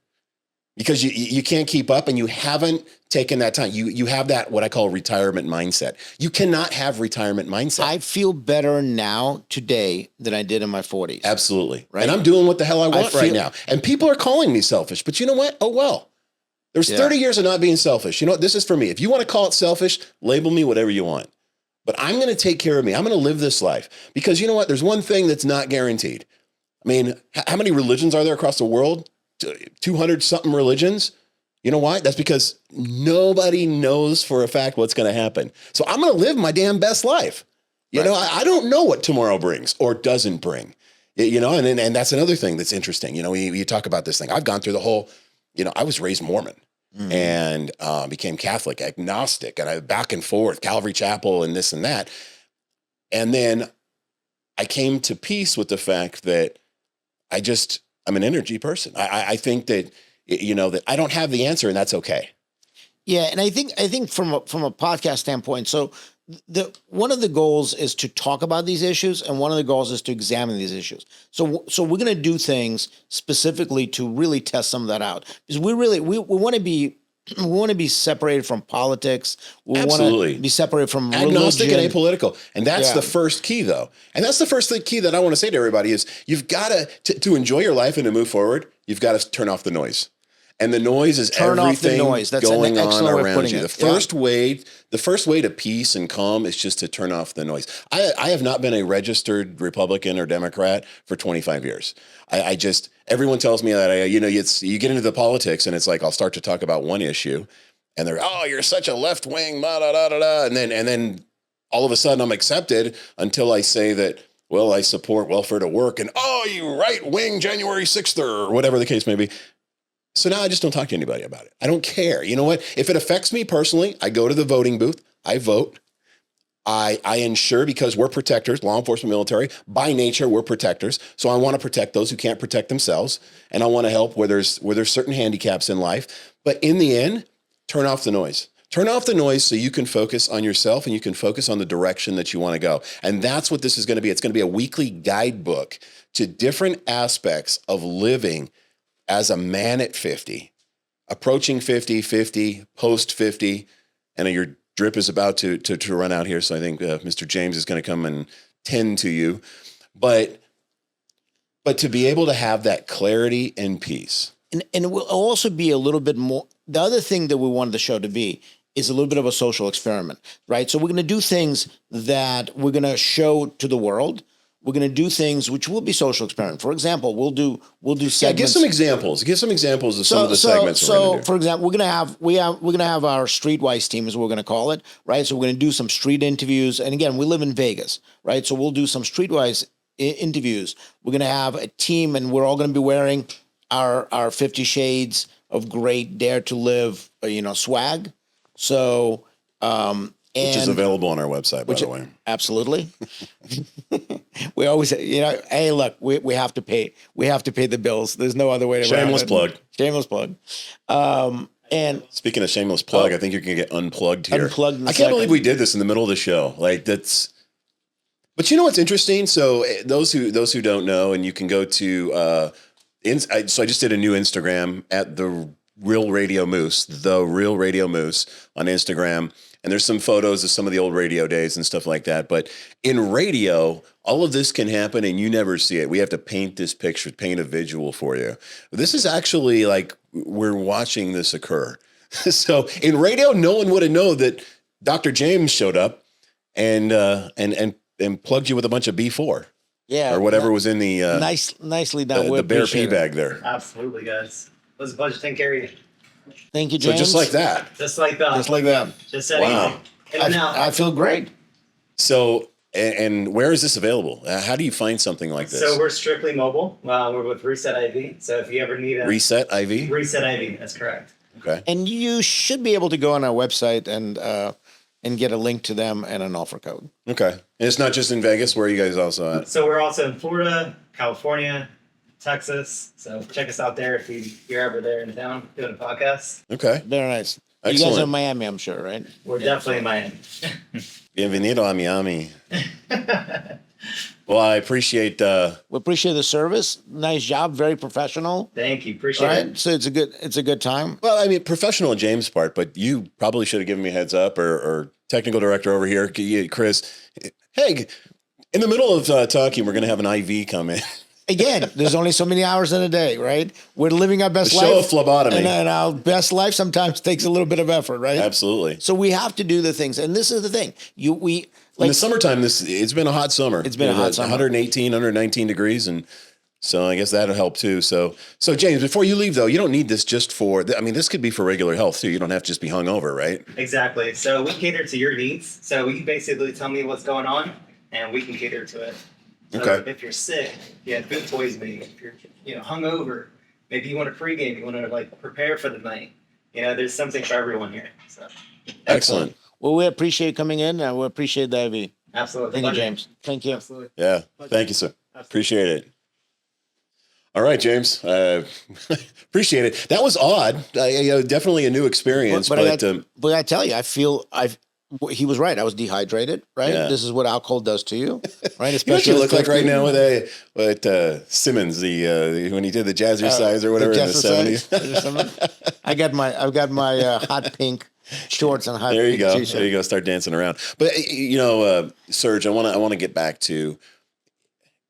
because you can't keep up and you haven't taken that time. You have that, what I call retirement mindset. You cannot have retirement mindset. I feel better now today than I did in my 40s. Absolutely. Right? And I'm doing what the hell I want right now. And people are calling me selfish, but you know what? Oh, well, there's 30 years of not being selfish. You know what? This is for me. If you want to call it selfish, label me whatever you want, but I'm going to take care of me. I'm going to live this life because you know what? There's one thing that's not guaranteed. How many religions are there across the world? 200 something religions. You know why? That's because nobody knows for a fact what's going to happen. So I'm going to live my damn best life. I don't know what tomorrow brings or doesn't bring, and that's another thing that's interesting. You talk about this thing. I've gone through the whole, I was raised Mormon and became Catholic, agnostic, and I back and forth, Calvary Chapel and this and that. And then I came to peace with the fact that I'm an energy person. I think that, that I don't have the answer and that's okay. Yeah. And I think from a podcast standpoint, so one of the goals is to talk about these issues, and one of the goals is to examine these issues. So we're going to do things specifically to really test some of that out, because we want to be. We want to be separated from politics. We Absolutely. want to be separated from agnostic religion. and apolitical. And that's Yeah. the first key, though. And that's the first key that I want to say to everybody is you've got to enjoy your life and to move forward, you've got to turn off the noise. And the noise is Turn off the everything noise. That's an going on excellent way of around putting you. it. The first way to peace and calm is just to turn off the noise. I have not been a registered Republican or Democrat for 25 years. I just, everyone tells me that, you get into the politics and it's like, I'll start to talk about one issue and they're, oh, you're such a left wing, da da da da da. And then all of a sudden I'm accepted until I say that, well, I support welfare to work and, oh, you right wing January 6th or whatever the case may be. So now I just don't talk to anybody about it. I don't care. You know what? If it affects me personally, I go to the voting booth, I vote. I ensure, because we're protectors, law enforcement, military, by nature, we're protectors. So I want to protect those who can't protect themselves. And I want to help where there's certain handicaps in life. But in the end, turn off the noise. Turn off the noise so you can focus on yourself and you can focus on the direction that you want to go. And that's what this is going to be. It's going to be a weekly guidebook to different aspects of living as a man at 50, approaching 50, 50, post 50, and your drip is about to run out here. So I think Mr. James is going to come and tend to you. But to be able to have that clarity and peace. And it will also be a little bit more. The other thing that we wanted the show to be is a little bit of a social experiment, right? So we're going to do things that we're going to show to the world. We're going to do things which will be social experiment. For example, we'll do segments. Yeah, give some examples. Give some examples of some of the segments. So, for example, we're going to have our Streetwise team, is what we're going to call it, right? So we're going to do some street interviews, and again, we live in Vegas, right? So we'll do some Streetwise interviews. We're going to have a team, and we're all going to be wearing our 50 Shades of Great Dare to Live, swag. So, which is available on our website, by the way. Absolutely. We always, hey, look, we have to pay. We have to pay the bills. There's no other way to. Shameless plug. Shameless plug. And speaking of shameless plug, I think you're going to get unplugged here. Unplugged. I can't believe we did this in the middle of the show. Like that's. But you know what's interesting? So those who don't know, and you can go to. So I just did a new Instagram at the Real Radio Moose on Instagram. And there's some photos of some of the old radio days and stuff like that. But in radio, all of this can happen and you never see it. We have to paint this picture, paint a visual for you. This is actually like we're watching this occur. So in radio, no one would have known that Dr. James showed up and plugged you with a bunch of B4. Yeah. Or whatever was in the nicely done. The bear pee bag there. Absolutely, guys. It was a pleasure. Thank you. Thank you, James. So just like that. Just like that. Just like that. Just that wow. easy. And now I feel great. So, and where is this available? How do you find something like this? So we're strictly mobile. We're with Reset IV. So if you ever need a Reset IV? Reset IV, that's correct. Okay. And you should be able to go on our website and get a link to them and an offer code. Okay. And it's not just in Vegas. Where are you guys also at? So we're also in Florida, California, Texas. So check us out there if you're ever there in town doing a podcast. Okay. Very nice. Excellent. You guys are in Miami, I'm sure, right? We're definitely in Miami. Bienvenido a Miami. Well, I appreciate. We appreciate the service. Nice job. Very professional. Thank you. Appreciate Right. it. So it's a good time. Well, I mean, professional on James' part, but you probably should have given me a heads up, or technical director over here, Chris. Hey, in the middle of talking, we're going to have an IV come in. Again, there's only so many hours in a day, right? We're living our best The life. show of phlebotomy. And our best life sometimes takes a little bit of effort, right? Absolutely. So we have to do the things. And this is the thing. In the summertime, it's been a hot summer. It's been a hot summer. 118, 119 degrees. And so I guess that'll help too. So James, before you leave though, you don't need this just for, this could be for regular health too. You don't have to just be hungover, right? Exactly. So we cater to your needs. So you basically tell me what's going on and we can cater to it. So Okay. if you're sick, you have food poisoning. If you're hungover, maybe you want to pregame, you want to prepare for the night. There's something for everyone here. So Excellent. Well, we appreciate coming in and we appreciate the IV. absolutely. Thank you, Pleasure. James. Thank you. Absolutely. Yeah. Thank you, sir. Appreciate it. All right, James. Appreciate it. That was odd. Definitely a new experience. But I tell you, he was right. I was dehydrated, right? Yeah. This is what alcohol does to you, right? You know what you look like right 50. now with Simmons, when he did the Jazzercise or whatever in the '70s. I've got my hot pink shorts and hot There you pink go. t-shirt. There you go. Start dancing around. But Serge, I want to get back to,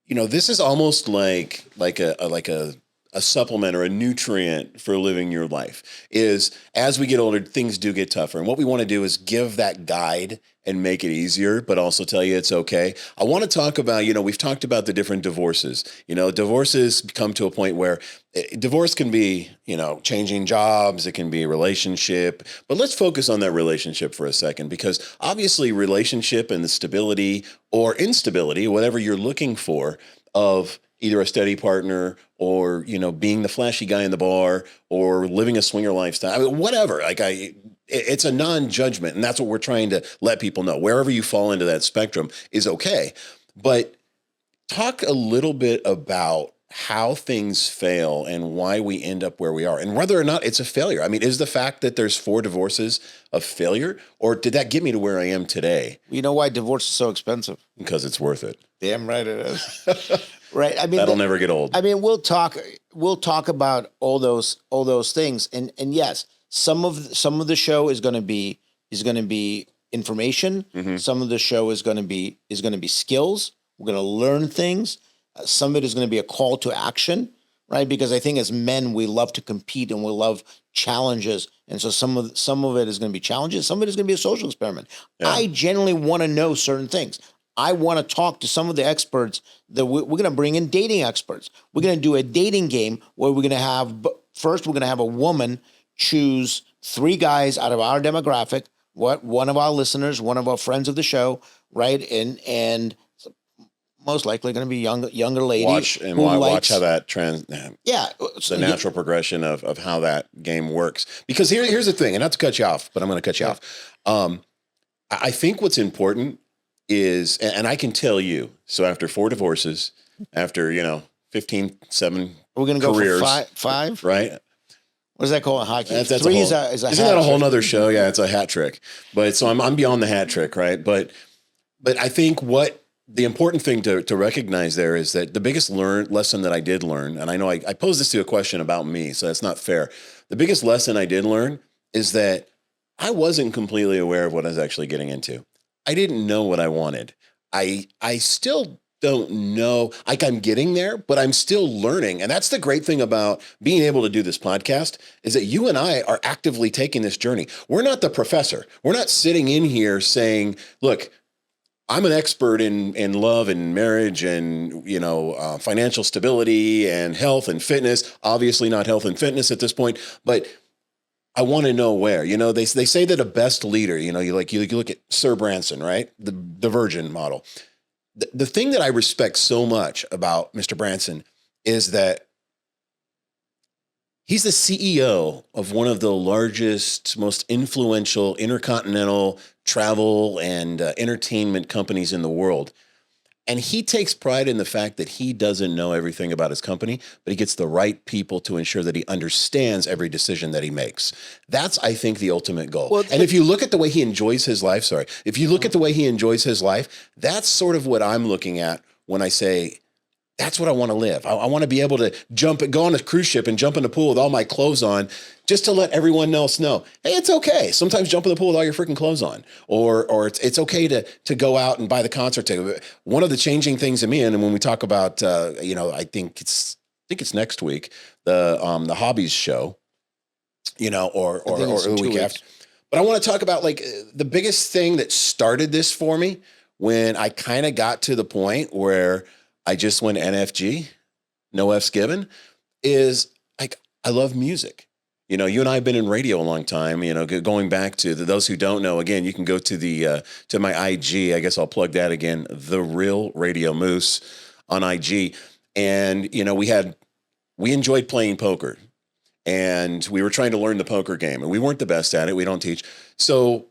this is almost like a supplement or a nutrient for living your life. Is as we get older, things do get tougher, and what we want to do is give that guide and make it easier, but also tell you it's okay. I want to talk about, we've talked about the different divorces. Divorces come to a point where divorce can be, changing jobs, it can be a relationship, but let's focus on that relationship for a second, because obviously relationship and the stability or instability, whatever you're looking for, of either a steady partner or, being the flashy guy in the bar or living a swinger lifestyle. I mean, whatever, it's a non-judgment, and that's what we're trying to let people know. Wherever you fall into that spectrum is okay. But talk a little bit about how things fail and why we end up where we are and whether or not it's a failure. I mean, is the fact that there's 4 divorces a failure, or did that get me to where I am today? You know why divorce is so expensive? Because it's worth it. Damn right it is. Right. I mean, that'll never get old. I mean, we'll talk about all those things. And yes, some of the show is going to be information. Mm-hmm. Some of the show is going to be skills. We're going to learn things. Some of it is going to be a call to action, right? Because I think as men, we love to compete and we love challenges. And so some of it is going to be challenges. Some of it is going to be a social experiment. Yeah. I generally want to know certain things. I want to talk to some of the experts that we're going to bring in, dating experts. We're going to do a dating game where we're going to have a woman choose 3 guys out of our demographic, one of our listeners, one of our friends of the show, right? And most likely going to be younger lady. Watch how that trend. Yeah. The natural progression of how that game works. Because here's the thing, and not to cut you off, but I'm going to cut you off. I think what's important is, and I can tell you, so after 4 divorces, after, 7 we're going to go careers, for 5, right? What is that called in hockey? That's 3 is isn't hat that a whole trick. nother show? Yeah, it's a hat trick. But so I'm beyond the hat trick, right? But I think what the important thing to recognize there is that the biggest lesson that I did learn, and I know I posed this to a question about me, so that's not fair. The biggest lesson I did learn is that I wasn't completely aware of what I was actually getting into. I didn't know what I wanted. I still don't know. I'm getting there, but I'm still learning. And that's the great thing about being able to do this podcast, is that you and I are actively taking this journey. We're not the professor. We're not sitting in here saying, look, I'm an expert in love and marriage and, financial stability and health and fitness. Obviously not health and fitness at this point, but I want to know where. They say that a best leader, you look at Sir Branson, right? The Virgin model. The thing that I respect so much about Mr. Branson is that he's the CEO of one of the largest, most influential intercontinental travel and entertainment companies in the world. And he takes pride in the fact that he doesn't know everything about his company, but he gets the right people to ensure that he understands every decision that he makes. That's, I think, the ultimate goal. Well, and if you look at the way he enjoys his life, that's sort of what I'm looking at when I say, that's what I want to live. I want to be able to go on a cruise ship and jump in the pool with all my clothes on, just to let everyone else know, hey, it's okay. Sometimes jump in the pool with all your freaking clothes on, or it's okay to go out and buy the concert ticket. One of the changing things in me, and when we talk about, I think it's next week, the hobbies show, or the week after. But I want to talk about the biggest thing that started this for me when I kind of got to the point where I just went NFG, no F's given, is I love music. You and I have been in radio a long time, going back to those who don't know, again, you can go to to my IG. I guess I'll plug that again, The Real Radio Moose on IG. And, we enjoyed playing poker, and we were trying to learn the poker game, and we weren't the best at it. We don't teach. So,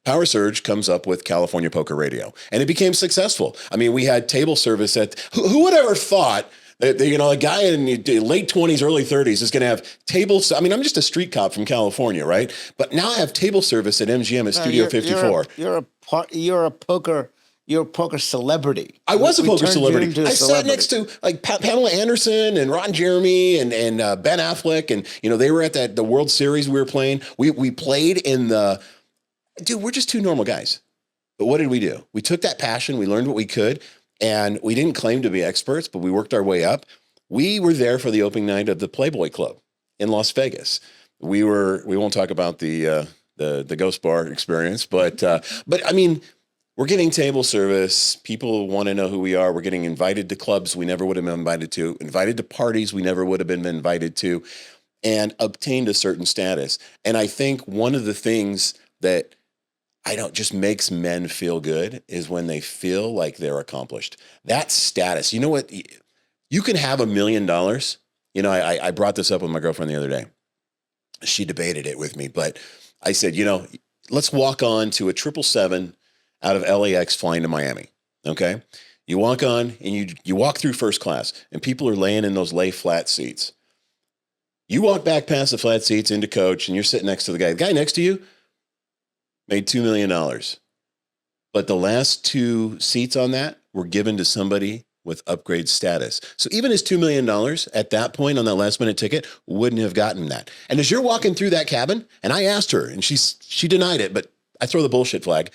Power Surge comes up with California Poker Radio, and it became successful. I mean, we had table service who would ever thought A guy in the late 20s, early 30s is going to have tables. I mean, I'm just a street cop from California, right? But now I have table service at MGM at Studio 54. You're a poker celebrity. I was a poker turned you celebrity. into a I sat celebrity. next to like Pamela Anderson and Ron Jeremy and Ben Affleck, and they were at the World Series we were playing. We played in the. Dude, we're just two normal guys. But what did we do? We took that passion, we learned what we could, and we didn't claim to be experts, but we worked our way up. We were there for the opening night of the Playboy Club in Las Vegas. We won't talk about the Ghost Bar experience, but I mean, we're getting table service. People want to know who we are. We're getting invited to clubs we never would have been invited to, invited to parties we never would have been invited to, and obtained a certain status. And I think one of the things that just makes men feel good is when they feel like they're accomplished. That status. You know what? You can have $1 million. I brought this up with my girlfriend the other day. She debated it with me, but I said, let's walk on to a 777 out of LAX flying to Miami. Okay. You walk on and you walk through first class and people are laying in those lay flat seats. You walk back past the flat seats into coach and you're sitting next to the guy. The guy next to you made $2 million. But the last two seats on that were given to somebody with upgrade status. So even his $2 million at that point on that last minute ticket wouldn't have gotten that. And as you're walking through that cabin, and I asked her, and she denied it, but I throw the bullshit flag.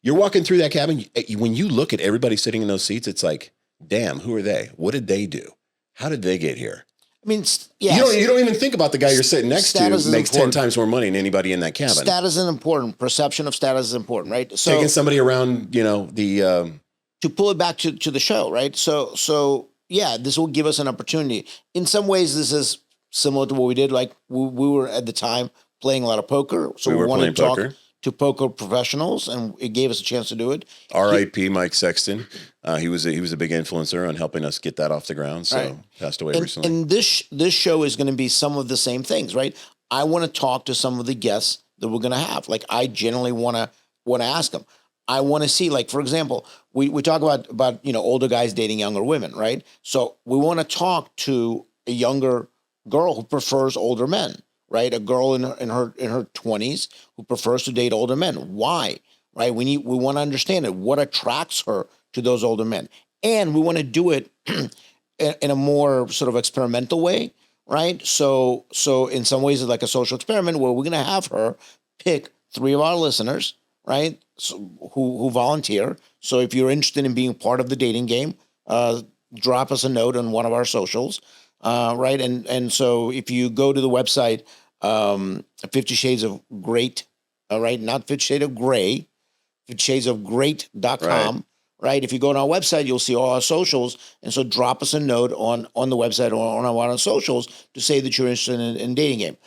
You're walking through that cabin. When you look at everybody sitting in those seats, it's like, damn, who are they? What did they do? How did they get here? I mean, yeah. You don't even think about the guy you're sitting next to makes 10 times more money than anybody in that cabin. Status is important. Perception of status is important, right? So taking somebody around, to pull it back to the show, right? So yeah, this will give us an opportunity. In some ways, this is similar to what we did. Like we were at the time playing a lot of poker, so we wanted to talk to poker professionals, and it gave us a chance to do it. R.I.P. Mike Sexton. He was a big influencer on helping us get that off the ground. So right. Passed away recently. And this show is going to be some of the same things, right? I want to talk to some of the guests that we're going to have. Like I generally want to ask them. I want to see, like, for example, we talk about older guys dating younger women, right? So we want to talk to a younger girl who prefers older men, right? A girl in her 20s who prefers to date older men. Why? Right? We want to understand it. What attracts her to those older men? And we want to do it in a more sort of experimental way, right? So in some ways it's like a social experiment where we're going to have her pick 3 of our listeners, right? So, who volunteer. So if you're interested in being part of the dating game, drop us a note on one of our socials, right? And so if you go to the website, 50 Shades of Great, right? Not 50 Shades of Gray, 50shadesofgreat.com, right? If you go on our website, you'll see all our socials. And so drop us a note on the website or on our socials to say that you're interested in dating game.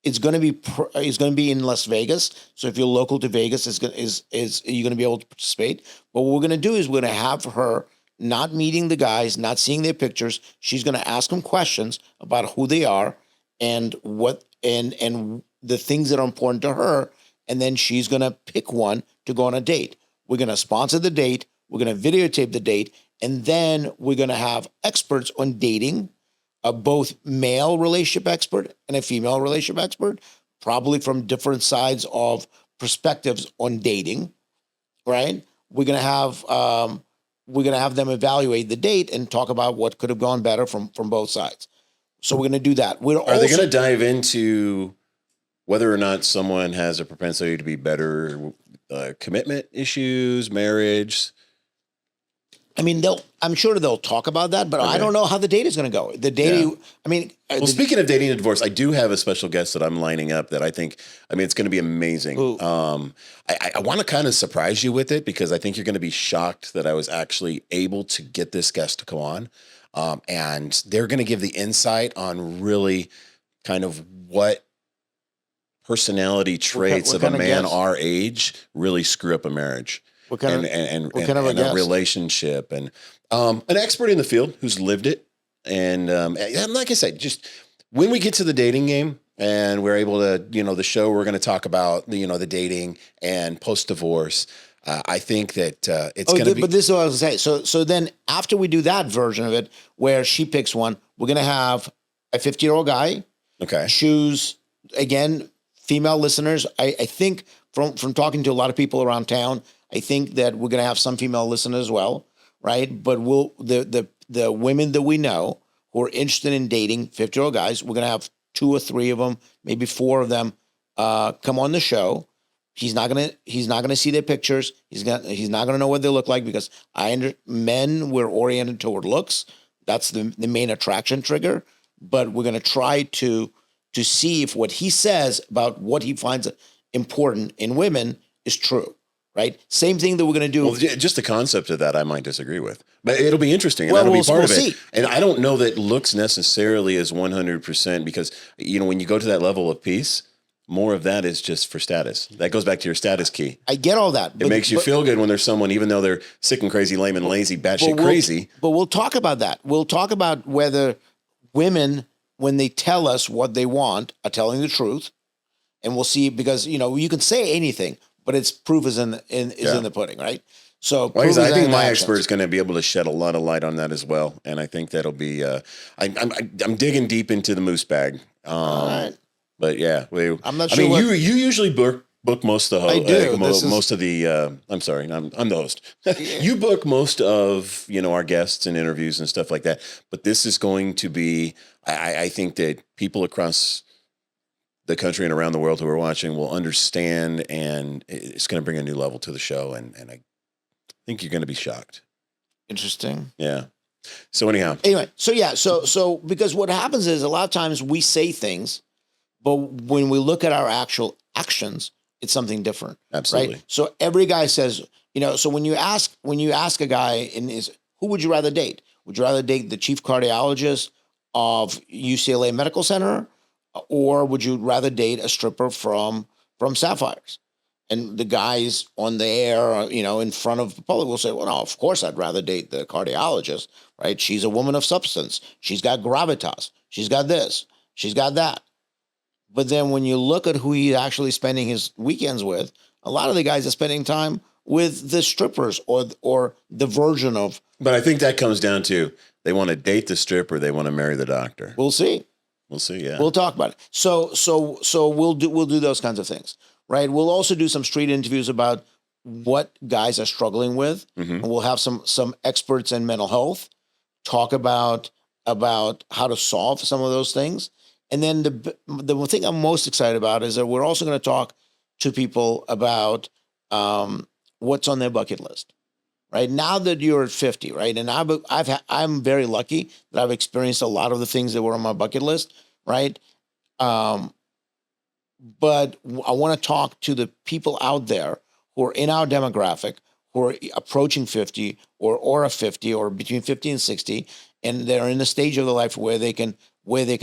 It's going to be in Las Vegas. So if you're local to Vegas, you're going to be able to participate. But what we're going to do is we're going to have her not meeting the guys, not seeing their pictures. She's going to ask them questions about who they are and what and the things that are important to her. And then she's going to pick one to go on a date. We're going to sponsor the date. We're going to videotape the date. And then we're going to have experts on dating, both male relationship expert and a female relationship expert, probably from different sides of perspectives on dating, right? We're gonna have them evaluate the date and talk about what could have gone better from both sides. So we're gonna do that. Are they gonna dive into whether or not someone has a propensity to be better, commitment issues, marriage? I mean, I'm sure they'll talk about that, but okay. I don't know how the date is going to go. The dating, yeah. I mean... Well, speaking of dating and divorce, I do have a special guest that I'm lining up that I think, it's going to be amazing. I want to kind of surprise you with it because I think you're going to be shocked that I was actually able to get this guest to come on. And they're going to give the insight on really kind of what personality traits of a man our age really screw up a marriage. What kind of a relationship and an expert in the field who's lived it. And like I said, just when we get to the dating game and we're able to, the show, we're going to talk about, the dating and post-divorce. I think that it's going to be. But this is what I was going to say. So then after we do that version of it, where she picks one, we're going to have a 50-year-old guy Okay. choose, again, female listeners. I think from talking to a lot of people around town, I think that we're going to have some female listeners as well, right? But the women that we know who are interested in dating 50-year-old guys, we're going to have 2 or 3 of them, maybe 4 of them, come on the show. He's not gonna see their pictures. He's not gonna know what they look like, because men, we're oriented toward looks. That's the main attraction trigger. But we're gonna try to see if what he says about what he finds important in women is true. Right? Same thing that we're gonna do. Well, just the concept of that, I might disagree with, but it'll be interesting, and Well, that'll be part of it. see. And I don't know that looks necessarily is 100%, because when you go to that level of peace, more of that is just for status. That goes back to your status key. I get all that. It makes you feel good when there's someone, even though they're sick and crazy, lame and lazy, batshit crazy. But we'll talk about that. We'll talk about whether women, when they tell us what they want, are telling the truth, and we'll see, because you can say anything, but its proof is in the pudding, right? So I think my expert is going to be able to shed a lot of light on that as well, and I think that'll be. I'm digging deep into the moose bag. All right. But yeah, I'm not sure. You usually book most of the I do. most of the. I'm sorry, I'm the host. You book most of our guests and interviews and stuff like that. But this is going to be. I think that people across the country and around the world who are watching will understand, and it's going to bring a new level to the show. And I think you're going to be shocked. Interesting. Yeah. So anyhow. Anyway, so because what happens is a lot of times we say things, but when we look at our actual actions, it's something different. Absolutely. Right? So every guy says, so when you ask a guy who would you rather date? Would you rather date the chief cardiologist of UCLA Medical Center, or would you rather date a stripper from Sapphires? And the guys on the air, in front of the public will say, well, no, of course I'd rather date the cardiologist, right? She's a woman of substance. She's got gravitas. She's got this. She's got that. But then when you look at who he's actually spending his weekends with, a lot of the guys are spending time with the strippers or the version of. But I think that comes down to they want to date the stripper, they want to marry the doctor. We'll see. We'll see. Yeah, we'll talk about it. So we'll do those kinds of things, right? We'll also do some street interviews about what guys are struggling with, and we'll have some experts in mental health talk about how to solve some of those things. And then the thing I'm most excited about is that we're also going to talk to people about what's on their bucket list, right? Now that you're at 50, right? And I'm very lucky that I've experienced a lot of the things that were on my bucket list, right? But I want to talk to the people out there who are in our demographic, who are approaching 50 or a 50 or between 50 and 60, and they're in a stage of their life where they can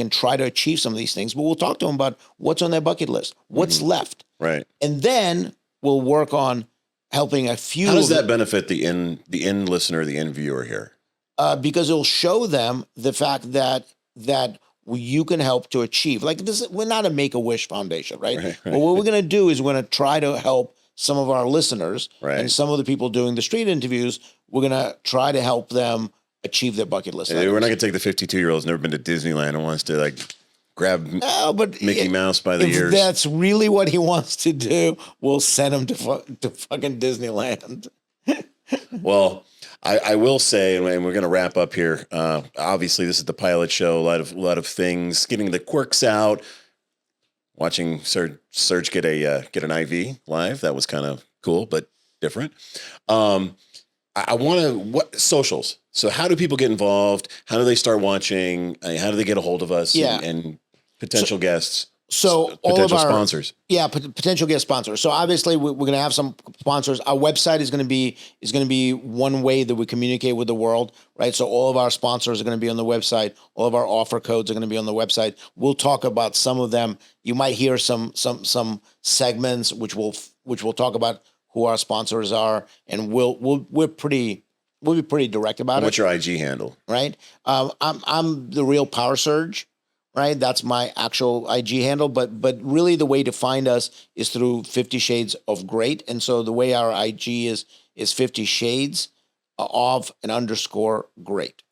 try to achieve some of these things. But we'll talk to them about what's on their bucket list, what's left. Right. And then we'll work on helping a few. How does that benefit the end listener, the end viewer here? Because it'll show them the fact that you can help to achieve. Like this, we're not a Make-A-Wish Foundation, right? But what we're going to do is we're going to try to help some of our listeners and some of the people doing the street interviews. We're going to try to help them achieve their bucket list. We're not going to take the 52-year-old who's never been to Disneyland and wants to grab Mickey Mouse by the ears. If that's really what he wants to do, we'll send him to fucking Disneyland. Well, I will say, and we're going to wrap up here. Obviously, this is the pilot show. A lot of things, getting the quirks out. Watching Serge get an IV live, that was kind of cool, but different. I want to what socials. So how do people get involved? How do they start watching? How do they get a hold of us? And potential guests? So potential sponsors. Yeah, potential guest sponsors. So obviously we're going to have some sponsors. Our website is going to be one way that we communicate with the world, right? So all of our sponsors are going to be on the website. All of our offer codes are going to be on the website. We'll talk about some of them. You might hear some segments which we'll talk about who our sponsors are, and we'll be pretty direct about it. What's your IG handle? Right. I'm the real Power Surge. right? That's my actual IG handle. But really, the way to find us is through 50 Shades of Great. And so the way our IG is 50 Shades of an underscore great.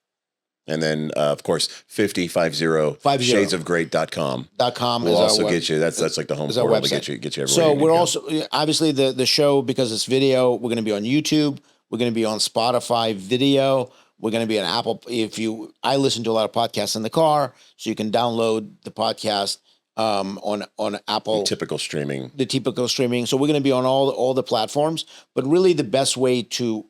And then, of course, 50 shadesofgreat.com. .com will is also our get you. That's like the home is our portal to website. get you everywhere. So you need we're to go. also obviously the show, because it's video. We're going to be on YouTube. We're going to be on Spotify video. We're going to be on Apple. I listen to a lot of podcasts in the car, so you can download the podcast on Apple. Typical streaming. The typical streaming. So we're going to be on all the platforms. But really, the best way to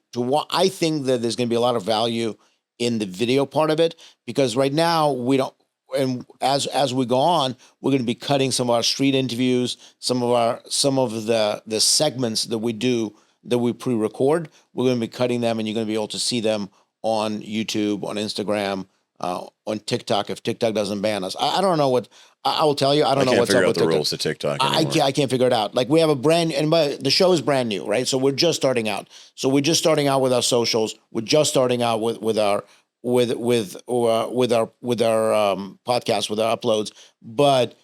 I think that there's going to be a lot of value in the video part of it, because right now we don't. And as we go on, we're going to be cutting some of our street interviews, some of the segments that we do that we pre-record. We're going to be cutting them, and you're going to be able to see them on YouTube, on Instagram, on TikTok. If TikTok doesn't ban us, I don't know what I will tell you. I don't know what's up with the rules to TikTok anymore. I can't figure it out. Like, we have a the show is brand new, right? So we're just starting out. So we're just starting out with our socials. We're just starting out with our podcast, with our uploads. But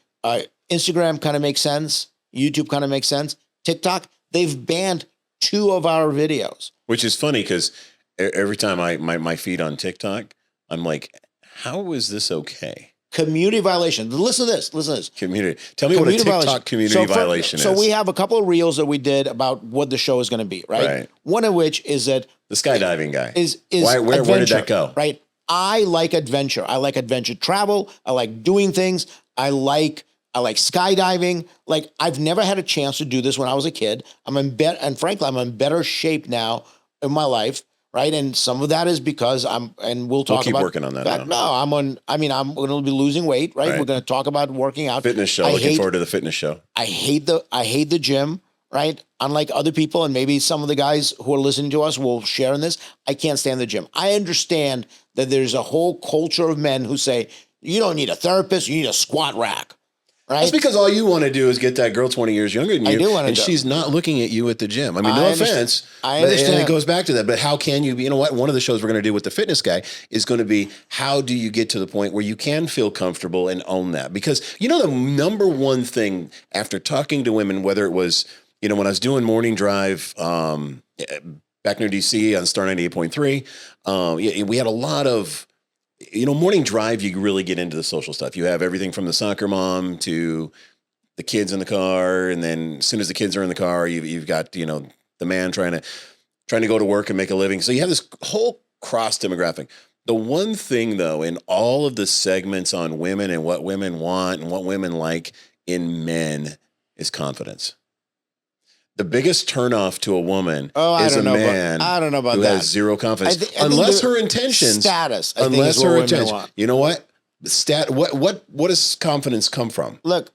Instagram kind of makes sense. YouTube kind of makes sense. TikTok, they've banned 2 of our videos, which is funny because every time my feed on TikTok, I'm like, how is this okay? Community violation. Listen to this. Community. Tell me what a TikTok community violation is. So we have a couple of reels that we did about what the show is going to be, right? One of which is that the skydiving guy is where did that go? Right. I like adventure. I like adventure travel. I like doing things. I like skydiving. Like, I've never had a chance to do this when I was a kid. Frankly, I'm in better shape now in my life. Right. And some of that is because we'll keep working on that. I'm going to be losing weight. Right. We're going to talk about working out. Fitness show. Looking forward to the fitness show. I hate the gym. Right. Unlike other people, and maybe some of the guys who are listening to us will share in this, I can't stand the gym. I understand that there's a whole culture of men who say, you don't need a therapist, you need a squat rack. Right? That's because all you want to do is get that girl 20 years younger than you. I do want to, and she's not looking at you at the gym. I mean, no offense. I understand. And it goes back to that. But how can you? You know what? One of the shows we're going to do with the fitness guy is going to be, how do you get to the point where you can feel comfortable and own that? Because the number one thing after talking to women, whether it was when I was doing morning drive back near DC on Star 98.3, we had a lot of. Morning drive, you really get into the social stuff. You have everything from the soccer mom to the kids in the car. And then as soon as the kids are in the car, you've got, the man trying to go to work and make a living. So you have this whole cross demographic. The one thing, though, in all of the segments on women and what women want and what women like in men is confidence. The biggest turnoff to a woman is a man who has zero confidence, unless her intentions. Status. Unless her intention. You know what? What does confidence come from? Look,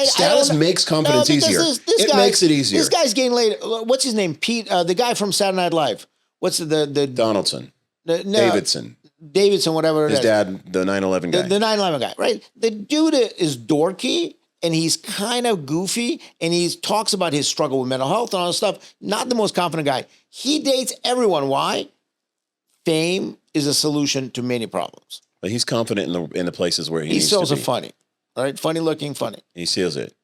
status makes confidence easier. It makes it easier. This guy's getting laid. What's his name? Pete, the guy from Saturday Night Live. What's the Donaldson? Davidson, whatever. His dad, the 9/11 guy. The 9/11 guy, right? The dude is dorky. And he's kind of goofy, and he talks about his struggle with mental health and all this stuff. Not the most confident guy. He dates everyone. Why? Fame is a solution to many problems. But he's confident in the places where he needs to be. He sells it funny, right? Funny looking, funny. He seals it.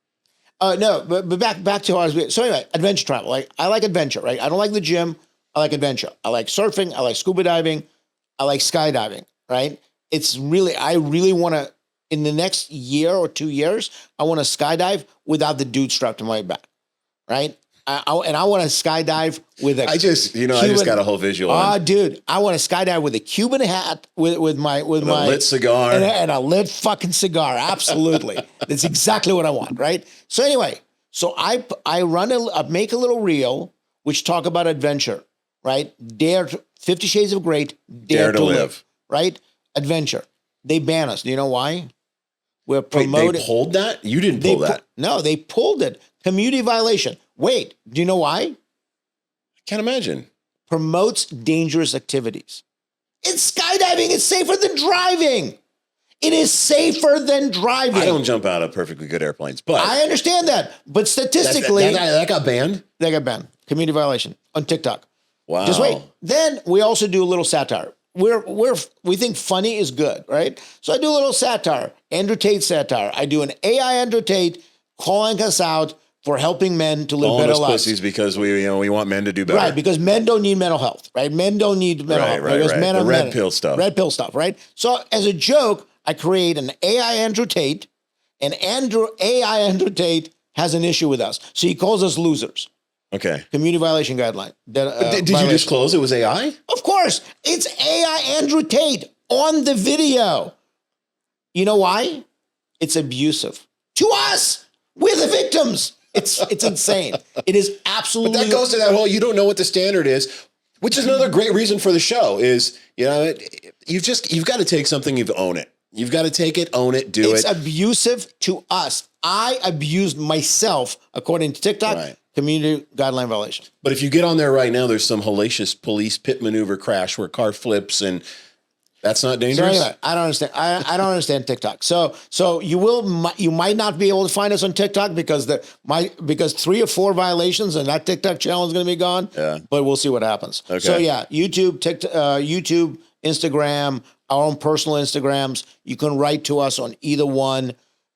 No, but back to ours. So anyway, adventure travel. Like, I like adventure, right? I don't like the gym. I like adventure. I like surfing. I like scuba diving. I like skydiving, right? I really want to. In the next year or 2 years, I want to skydive without the dude strapped to my back, right? I want to skydive with a. I just got a whole visual. Dude, I want to skydive with a Cuban hat, with my lit cigar and a lit fucking cigar. Absolutely, that's exactly what I want, right? So anyway, I make a little reel which talk about adventure, right? 50 Shades of Great, dare to live, right? Adventure. They ban us. Do you know why? We're promoting. Wait, they pulled that? You didn't pull that. No, they pulled it. Community violation. Wait, do you know why? I can't imagine. Promotes dangerous activities. It's skydiving. It's safer than driving. It is safer than driving. I don't jump out of perfectly good airplanes, but I understand that. But statistically, that got banned. They got banned. Community violation on TikTok. Wow. Just wait. Then we also do a little satire. we think funny is good, right? So I do a little satire, Andrew Tate satire. I do an AI Andrew Tate calling us out for helping men to live Calling better us lives. pussies because we want men to do better. Right, because men don't need mental health, right? Men don't need mental health. Right. Because men The are red men. pill stuff. Red pill stuff, right? So as a joke, I create an AI Andrew Tate, and AI Andrew Tate has an issue with us. So he calls us losers. Okay. Community violation guideline. Did you disclose it was AI? Of course, it's AI Andrew Tate on the video. You know why? It's abusive to us. We're the victims. It's insane. It is absolutely. But that goes to that whole, you don't know what the standard is, which is another great reason for the show is, you've got to take something, you've own it. You've got to take it, own it, do it. It's abusive to us. I abused myself according to TikTok. Right. Community guideline violation. But if you get on there right now, there's some hellacious police pit maneuver crash where car flips, and that's not So dangerous. anyway, I don't understand. I don't understand TikTok. So you might not be able to find us on TikTok because 3 or 4 violations and that TikTok channel is going to be gone. Yeah. But we'll see what happens. Okay. So yeah, YouTube, TikTok, YouTube, Instagram, our own personal Instagrams. You can write to us on either one.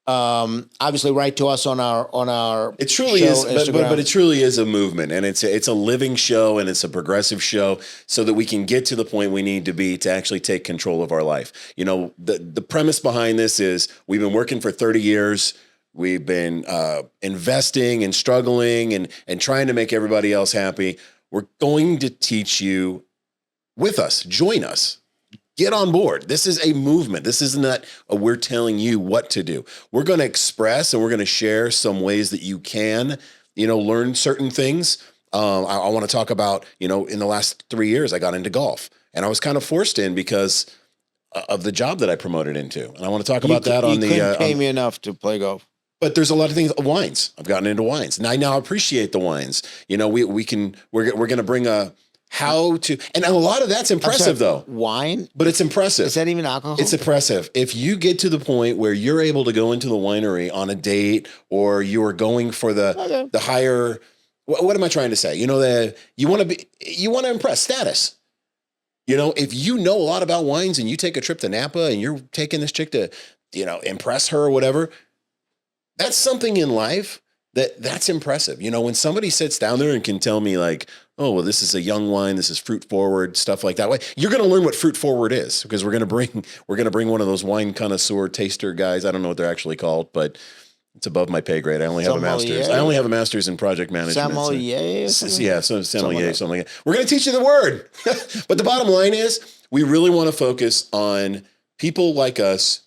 Obviously, write to us on our. It truly show, is, but Instagram. it truly is a movement, and it's a living show, and it's a progressive show, so that we can get to the point we need to be to actually take control of our life. The premise behind this is we've been working for 30 years. We've been investing and struggling and trying to make everybody else happy. We're going to teach you with us. Join us. Get on board. This is a movement. This is not we're telling you what to do. We're going to express and we're going to share some ways that you can, learn certain things. I want to talk about, in the last 3 years, I got into golf, and I was kind of forced in because of the job that I promoted into. And I want to talk about that on the. You couldn't pay me enough to play golf. But there's a lot of things. Wines. I've gotten into wines, and I now appreciate the wines. We're going to bring how to, and a lot of that's impressive though. Wine, but it's impressive. Is that even alcohol? It's impressive. If you get to the point where you're able to go into the winery on a date, or you are going for the higher, what am I trying to say? You want to impress status. If you know a lot about wines and you take a trip to Napa and you're taking this chick to, impress her or whatever, that's something in life that's impressive. When somebody sits down there and can tell me like, oh, well, this is a young wine, this is fruit forward, stuff like that. You're going to learn what fruit forward is, because we're going to bring one of those wine connoisseur taster guys. I don't know what they're actually called, but it's above my pay grade. I only have a master's. I only have a master's in project management. Sommelier? Yeah, so sommelier, something like that. We're going to teach you the word. But the bottom line is we really want to focus on people like us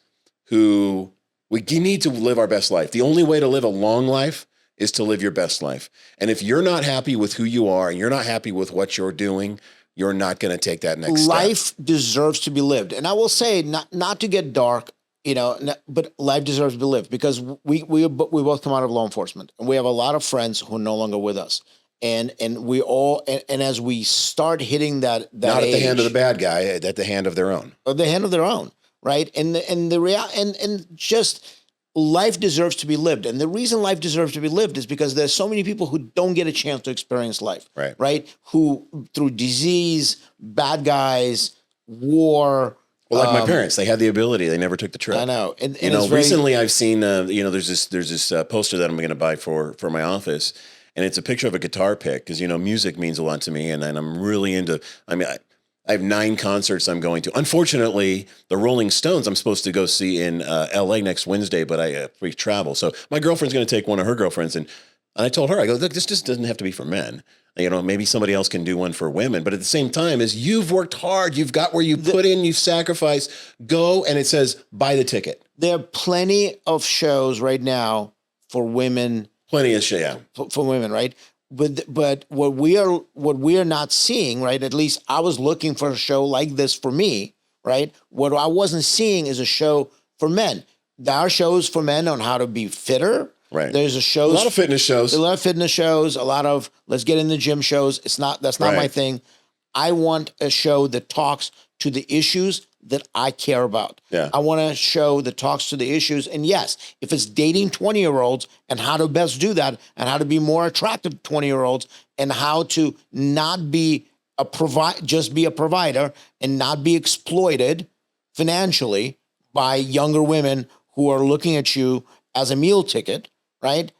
who we need to live our best life. The only way to live a long life is to live your best life. And if you're not happy with who you are and you're not happy with what you're doing, you're not going to take that next step. Life deserves to be lived. And I will say, not to get dark, but life deserves to be lived, because we both come out of law enforcement, and we have a lot of friends who are no longer with us. And we all, and as we start hitting that not at the hand of the age, bad guy, at the hand of their own. at the hand of their own, right? And just life deserves to be lived. And the reason life deserves to be lived is because there's so many people who don't get a chance to experience life, right? Who, through disease, bad guys, war. Well, like my parents, they had the ability. They never took the trip. I know. And recently I've seen, there's this poster that I'm going to buy for my office. And it's a picture of a guitar pick, because, music means a lot to me. And I'm really into, I have 9 concerts I'm going to. Unfortunately, the Rolling Stones I'm supposed to go see in LA next Wednesday, but I free travel. So my girlfriend's going to take one of her girlfriends. And I told her, I go, look, this just doesn't have to be for men. Maybe somebody else can do one for women. But at the same time, as you've worked hard, you've got where you put in, you've sacrificed, go, and it says, buy the ticket. There are plenty of shows right now for women. Plenty of shit, yeah. For women, right? But what we are not seeing, right? At least I was looking for a show like this for me, right? What I wasn't seeing is a show for men. There are shows for men on how to be fitter. Right. There's a lot of fitness shows. A lot of fitness shows. A lot of let's get in the gym shows. That's not my thing. I want a show that talks to the issues that I care about. Yeah. I want a show that talks to the issues. And yes, if it's dating 20-year-olds and how to best do that, and how to be more attractive to 20-year-olds, and how to not be just be a provider and not be exploited financially by younger women who are looking at you as a meal ticket, right?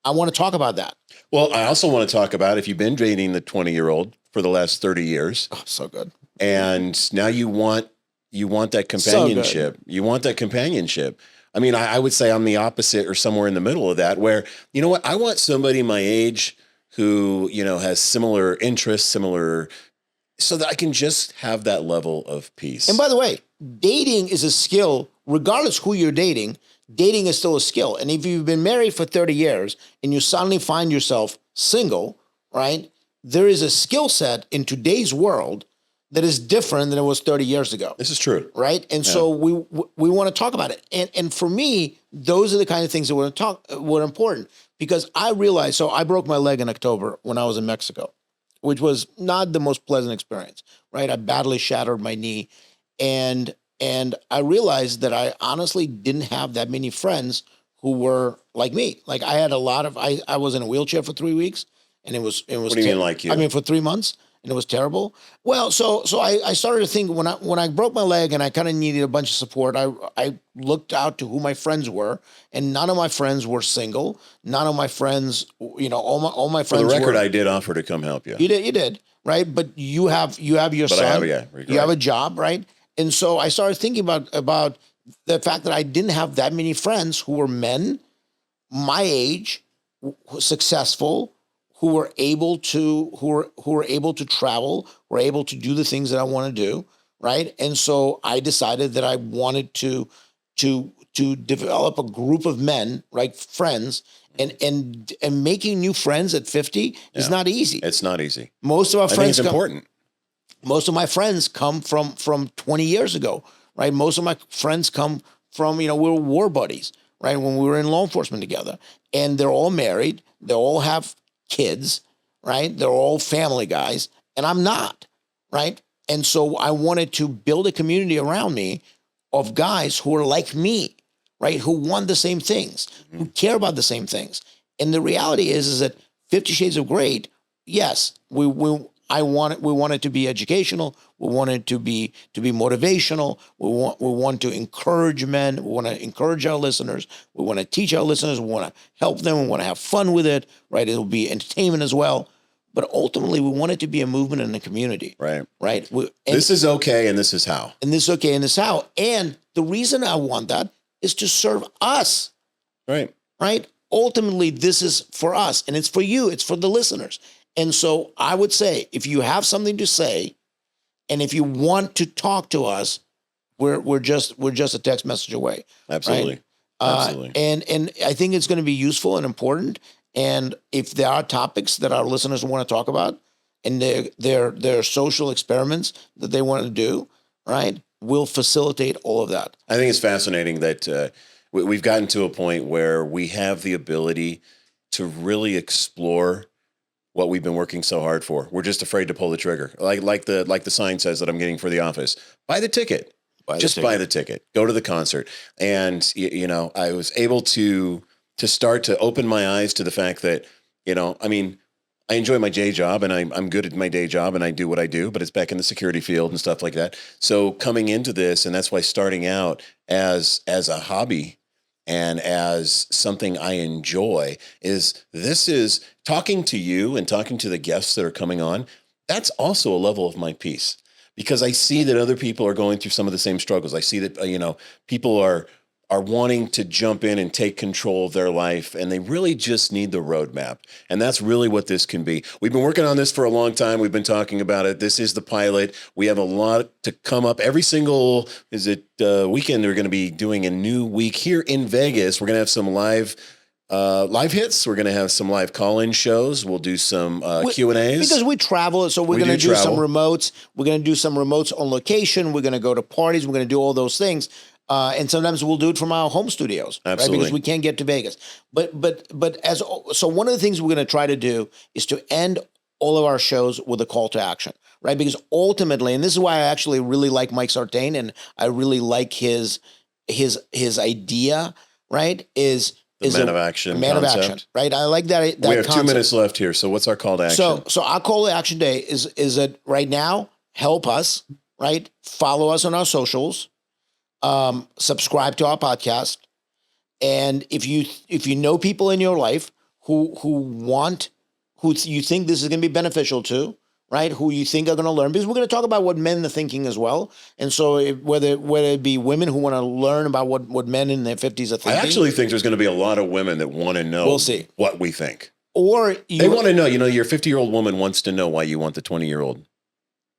I want to talk about that. Well, I also want to talk about if you've been dating the 20-year-old for the last 30 years. Oh, so good. And now you want that companionship. You want that companionship. I mean, I would say I'm the opposite or somewhere in the middle of that where, you know what, I want somebody my age who, has similar interests, so that I can just have that level of peace. And by the way, dating is a skill, regardless who you're dating. Dating is still a skill. And if you've been married for 30 years and you suddenly find yourself single, right? There is a skill set in today's world that is different than it was 30 years ago. This is true. Right? And so we want to talk about it. And for me, those are the kind of things that were important because I realized, so I broke my leg in October when I was in Mexico, which was not the most pleasant experience, right? I badly shattered my knee. And I realized that I honestly didn't have that many friends who were like me. Like I had I was in a wheelchair for 3 weeks and it was. What do you mean like you? I mean, for 3 months. And it was terrible. Well, so I started to think when I broke my leg and I kind of needed a bunch of support, I looked out to who my friends were, and none of my friends were single. None of my friends, all my friends. For the record, I did offer to come help you. You did, right? But you have your son. You have a job, right? And so I started thinking about the fact that I didn't have that many friends who were men, my age, successful, who were able to travel, were able to do the things that I want to do, right? And so I decided that I wanted to develop a group of men, right, friends, and making new friends at 50 is not easy. It's not easy. Most of our friends important. Most of my friends come from 20 years ago, right? Most of my friends come from, we were war buddies, right? When we were in law enforcement together, and they're all married. They all have kids, right? They're all family guys, and I'm not, right? And so I wanted to build a community around me of guys who are like me, right? Who want the same things, who care about the same things. And the reality is that 50 Shades of Grey, yes, we want it to be educational. We want it to be motivational. We want to encourage men. We want to encourage our listeners. We want to teach our listeners. We want to help them. We want to have fun with it, right? It'll be entertainment as well. But ultimately, we want it to be a movement in the community. Right. Right. This is okay, and this is how. And this is okay, and this is how. And the reason I want that is to serve us. Right. Right. Ultimately, this is for us, and it's for you. It's for the listeners. And so I would say, if you have something to say, and if you want to talk to us, we're just a text message away. Absolutely. Right? Absolutely. And I think it's going to be useful and important. And if there are topics that our listeners want to talk about, and they're social experiments that they want to do, right, we'll facilitate all of that. I think it's fascinating that we've gotten to a point where we have the ability to really explore what we've been working so hard for. We're just afraid to pull the trigger. Like the sign says that I'm getting for the office. Buy the ticket. Buy the ticket. Go to the concert. And I was able to start to open my eyes to the fact that, I enjoy my day job and I'm good at my day job and I do what I do, but it's back in the security field and stuff like that. So coming into this, and that's why starting out as a hobby and as something I enjoy is talking to you and talking to the guests that are coming on. That's also a level of my peace because I see that other people are going through some of the same struggles. I see that, people are wanting to jump in and take control of their life, and they really just need the roadmap. And that's really what this can be. We've been working on this for a long time. We've been talking about it. This is the pilot. We have a lot to come up. Every single weekend, they're going to be doing a new week here in Vegas. We're going to have some live hits. We're going to have some live call-in shows. We'll do some Q&As. Because we travel, so we're going to do some remotes. We're going to do some remotes on location. We're going to go to parties. We're going to do all those things. And sometimes we'll do it from our home studios, absolutely, right? Because we can't get to Vegas. But so one of the things we're going to try to do is to end all of our shows with a call to action, right? Because ultimately, and this is why I actually really like Mike Sartain, and I really like his idea, right? Is is man of action a man concept. of action, right? I like that. We have concept. 2 minutes left here. So what's our call to action? So our call to action today is that right now, help us, right? Follow us on our socials, subscribe to our podcast. And if you know people in your life who you think this is going to be beneficial to, right? Who you think are going to learn, because we're going to talk about what men are thinking as well. And so whether it be women who want to learn about what men in their 50s are thinking. I actually think there's going to be a lot of women that want to know We'll see. what we think. Or They want to know, your 50-year-old woman wants to know why you want the 20-year-old.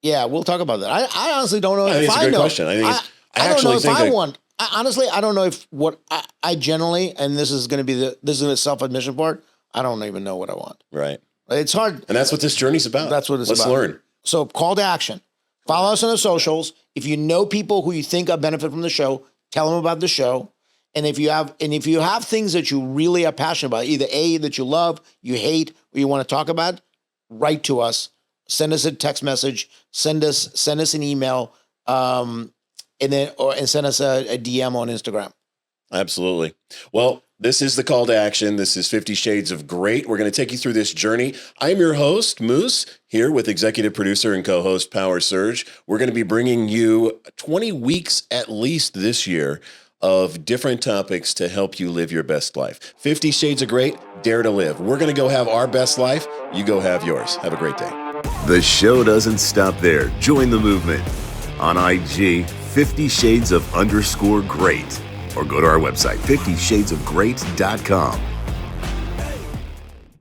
Yeah, we'll talk about that. I honestly don't know I think if it's a I good know. question. I think I don't know if I want. Honestly, I don't know if what I generally, and this is going to be the self-admission part, I don't even know what I want. Right. It's hard. And that's what this journey's about. That's what it's Let's about. learn. So call to action. Follow us on the socials. If you know people who you think are benefit from the show, tell them about the show. And if you have things that you really are passionate about, either that you love, you hate, or you want to talk about, write to us. Send us a text message. Send us an email. And send us a DM on Instagram. Absolutely. Well, this is the call to action. This is 50 Shades of Great. We're going to take you through this journey. I'm your host, Moose, here with executive producer and co-host Power Surge. We're going to be bringing you 20 weeks at least this year of different topics to help you live your best life. 50 Shades of Great, dare to live. We're going to go have our best life. You go have yours. Have a great day. The show doesn't stop there. Join the movement on IG, 50 Shades of _great, or go to our website, 50shadesofgreat.com.